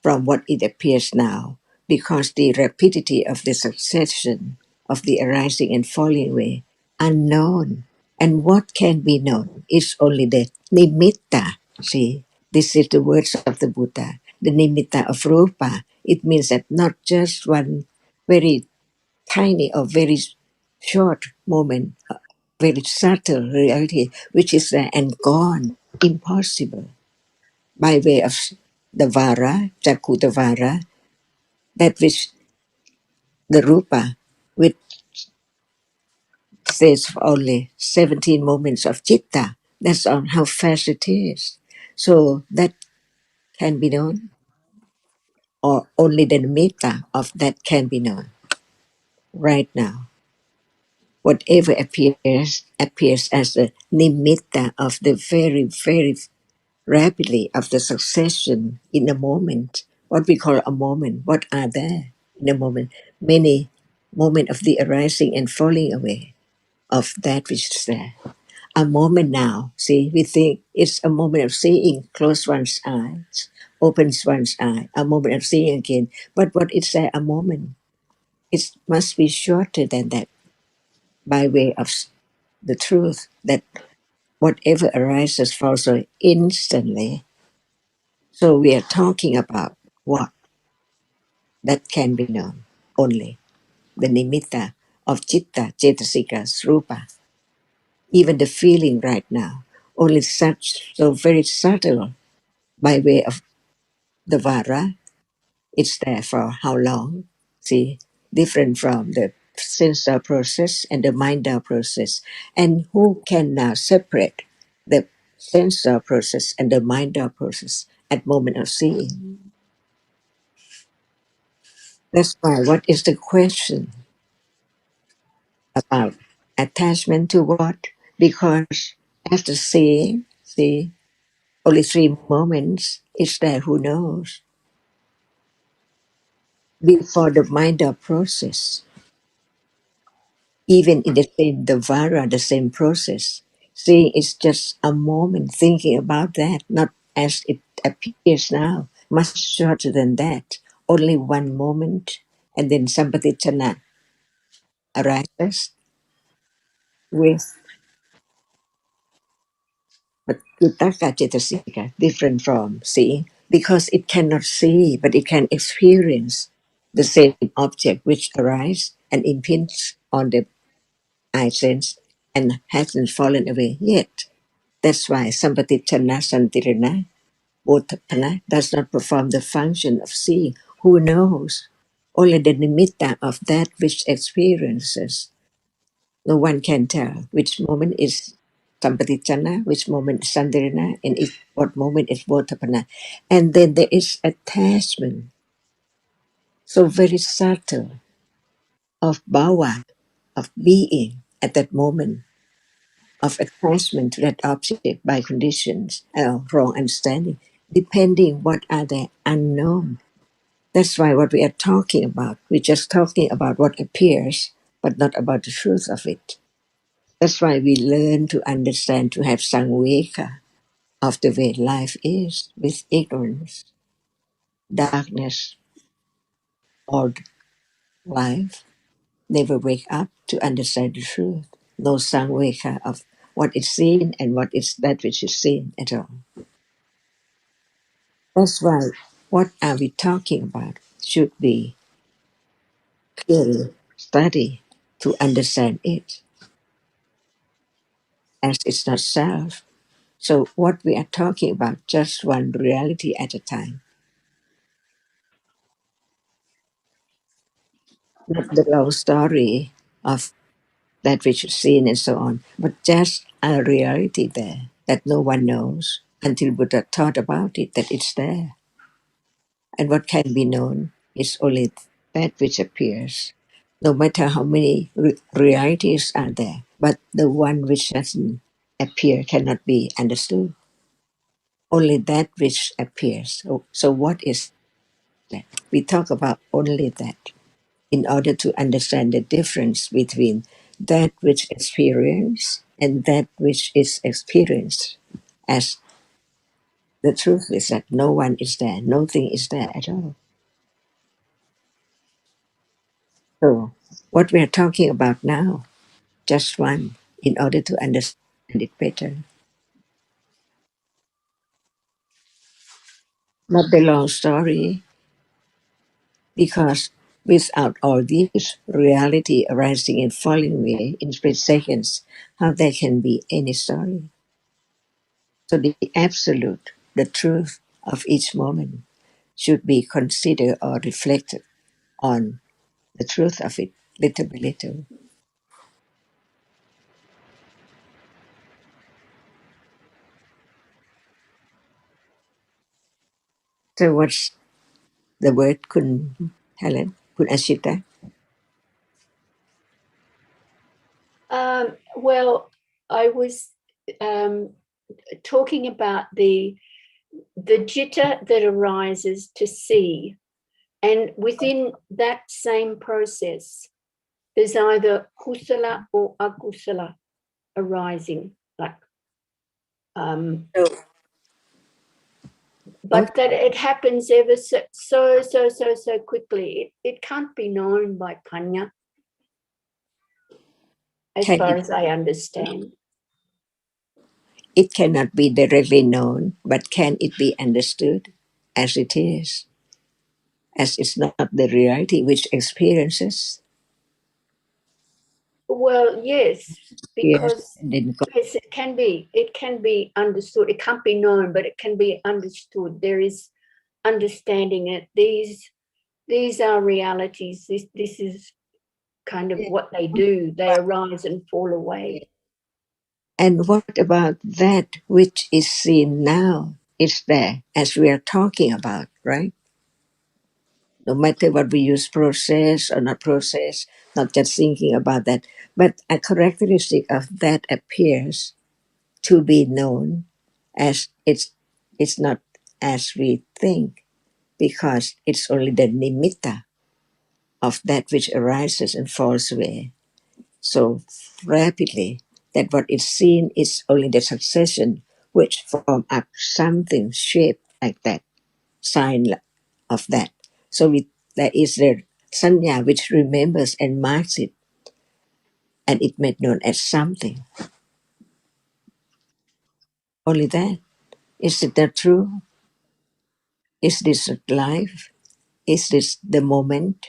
from what it appears now, because the rapidity of the succession of the arising and falling away unknown. And what can be known is only the nimitta. See, this is the words of the Buddha, the nimitta of rupa. It means that not just one very tiny or very short moment, very subtle reality, which is there and gone, impossible, by way of the vara, jakuta vara, that which the rupa, which says only 17 moments of citta. That's on how fast it is. So that can be known, or only the nimitta of that can be known right now. Whatever appears as the nimitta of the very, very rapidly of the succession in a moment. What we call a moment, what are there in a moment? Many moments of the arising and falling away. of that which is there. A moment now, see, we think it's a moment of seeing, close one's eyes, opens one's eye, a moment of seeing again. But what is there, a moment? It must be shorter than that, by way of the truth that whatever arises falls away instantly. So we are talking about what? That can be known only. The nimitta of citta, cetasika, rupa. Even the feeling right now, only such, so very subtle by way of the vara. It's there for how long? See, different from the sensor process and the mindar process. And who can now separate the sensor process and the mindar process at moment of seeing? That's why, what is the question about attachment to what? Because after seeing, see, only 3 moments, is there who knows? Before the mindar process, even in the same Devara, the same process. Seeing is just a moment thinking about that, not as it appears now, much shorter than that. Only one moment, and then Sampatichana arises with Utaka Cetasika, different from seeing, because it cannot see, but it can experience the same object which arises and impinges on the eye sense and hasn't fallen away yet. That's why Sampatichana Santirana Bodhapana does not perform the function of seeing. Who knows? Only the nimitta of that which experiences. No one can tell which moment is Sampatichana, which moment is Santirana, and what moment is Bodhapana. And then there is attachment, so very subtle, of bhava, of being at that moment, of attachment to that object by conditions, wrong understanding, depending what are the unknown. That's why what we are talking about, we're just talking about what appears, but not about the truth of it. That's why we learn to understand, to have samveka of the way life is, with ignorance, darkness, or life. Never wake up to understand the truth. No samveka of what is seen and what is that which is seen at all. That's why what are we talking about should be clearly studied to understand it, as it's not self. So what we are talking about, just one reality at a time, not the long story of that which is seen and so on, but just a reality there that no one knows until Buddha thought about it, that it's there. And what can be known is only that which appears, no matter how many realities are there. But the one which doesn't appear cannot be understood. Only that which appears. So what is that? We talk about only that in order to understand the difference between that which experience and that which is experienced. As the truth is that no one is there, nothing is there at all. So, what we are talking about now, just one, in order to understand it better. Not the long story, because without all this reality arising and falling away in split seconds, how there can be any story? So, the absolute, the truth of each moment should be considered or reflected on the truth of it, little by little. So, what's the word, Kun Helen, Kun Ashita? Well, I was talking about the jitta that arises to see, and within that same process, there's either kusala or akusala arising, like but that it happens ever so quickly. It can't be known by panya, as far as I understand. It cannot be directly known, but can it be understood as it is, as it's not the reality which experiences? Well, yes, because Yes, it can be understood. It can't be known, but it can be understood. There is understanding it. These are realities. This is kind of what they do. They arise and fall away. And what about that which is seen now? It's there, as we are talking about, right? No matter what we use, process or not process, not just thinking about that, but a characteristic of that appears to be known as it's not as we think, because it's only the nimitta of that which arises and falls away so rapidly that what is seen is only the succession which form up something shaped like that, sign of that. So there is the sanya which remembers and marks it, and it made known as something. Only that. Is it not true? Is this life? Is this the moment?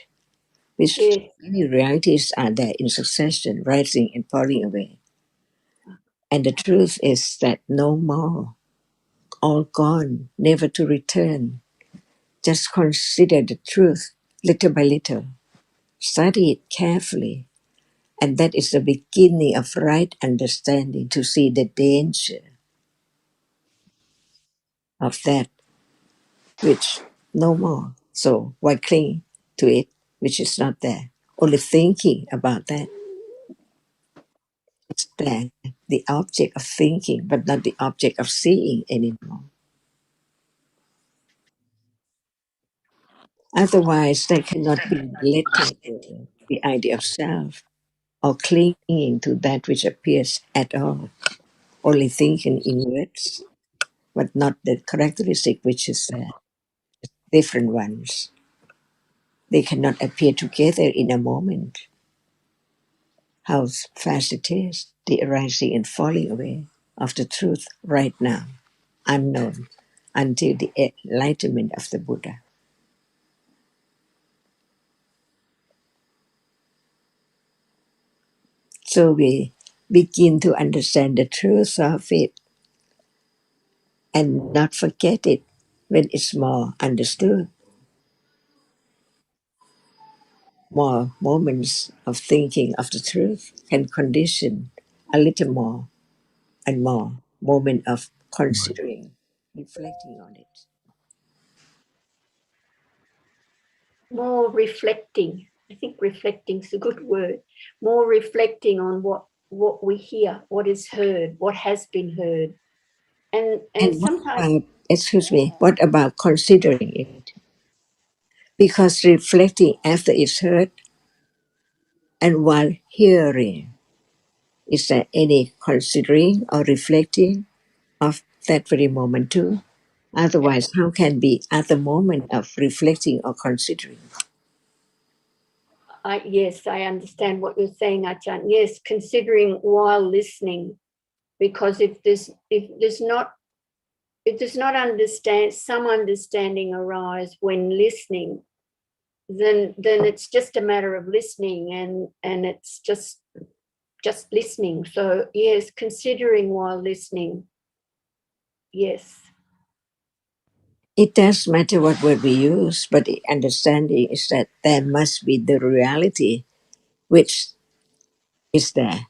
Which Yes. many realities are there in succession, rising and falling away. And the truth is that no more, all gone, never to return. Just consider the truth little by little. Study it carefully. And that is the beginning of right understanding, to see the danger of that which no more. So why cling to it which is not there? Only thinking about that. It's there, the object of thinking, but not the object of seeing anymore. Otherwise, there cannot be letting go, the idea of self, or clinging to that which appears at all, only thinking in words, but not the characteristic which is there, different ones. They cannot appear together in a moment. How fast it is, the arising and falling away of the truth right now, unknown, until the enlightenment of the Buddha. So we begin to understand the truth of it and not forget it when it's more understood. More moments of thinking of the truth can condition a little more and more moment of considering, reflecting on it. More reflecting. I think reflecting is a good word. More reflecting on what we hear, what is heard, what has been heard. And What sometimes, about, excuse me, what about considering it? Because reflecting after it's heard and while hearing, is there any considering or reflecting of that very moment too? Otherwise, how can be at the moment of reflecting or considering? yes, I understand what you're saying, Ajahn. Yes, considering while listening, because if does not understand, some understanding arise when listening, then it's just a matter of listening, and it's just listening. So yes, considering while listening. Yes. It does matter what word we use, but the understanding is that there must be the reality which is there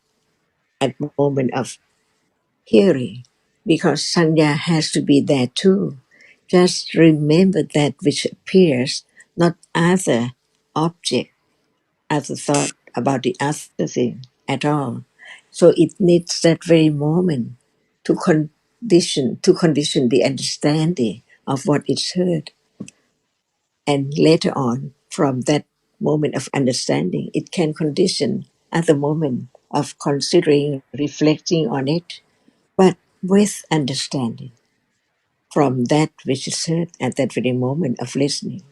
at the moment of hearing, because sanya has to be there too. Just remember that which appears, not other object, other thought about the other thing at all. So it needs that very moment to condition the understanding of what is heard. And later on, from that moment of understanding. It can condition at the moment of considering, reflecting on it, but with understanding from that which is heard at that very moment of listening.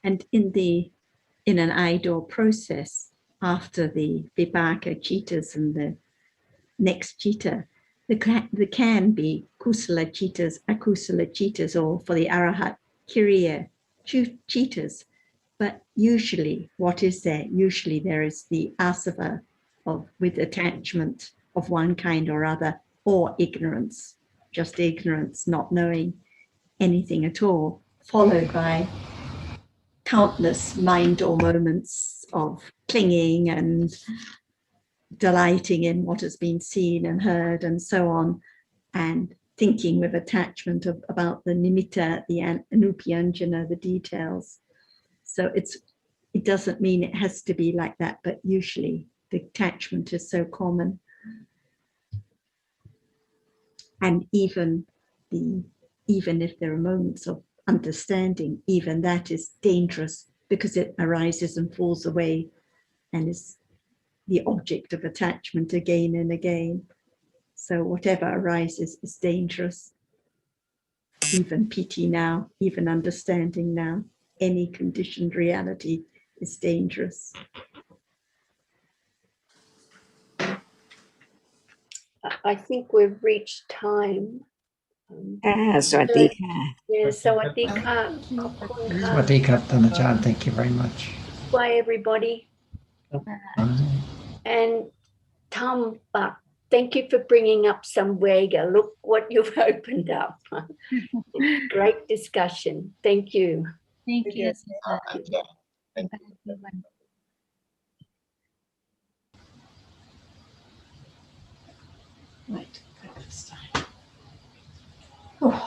And in an idle process, after the vipaka citas and the next citta, there can be kusala citas, akusala citas, or for the arahat, kiriya citas. But usually, what is there? Usually there is the asava with attachment of one kind or other, or ignorance, just ignorance, not knowing anything at all, followed by countless mind or moments of clinging and delighting in what has been seen and heard and so on, and thinking with attachment about the nimitta, the anupyanjana, the details. So it doesn't mean it has to be like that, but usually the attachment is so common. And even if there are moments of understanding, even that is dangerous because it arises and falls away and is the object of attachment again and again. So whatever arises is dangerous. Even piti now, even understanding now, any conditioned reality is dangerous. I think we've reached time. สวัสดีค่ะ Yes, sawadika, khobkun ka. Swadikap, Dhanachan, thank you very much. Bye, everybody. And Tom Buck, thank you for bringing up some Vega. Look what you've opened up. Great discussion. Thank you. Thank you, sister. Thank you, everyone. Right, breakfast time. Oh.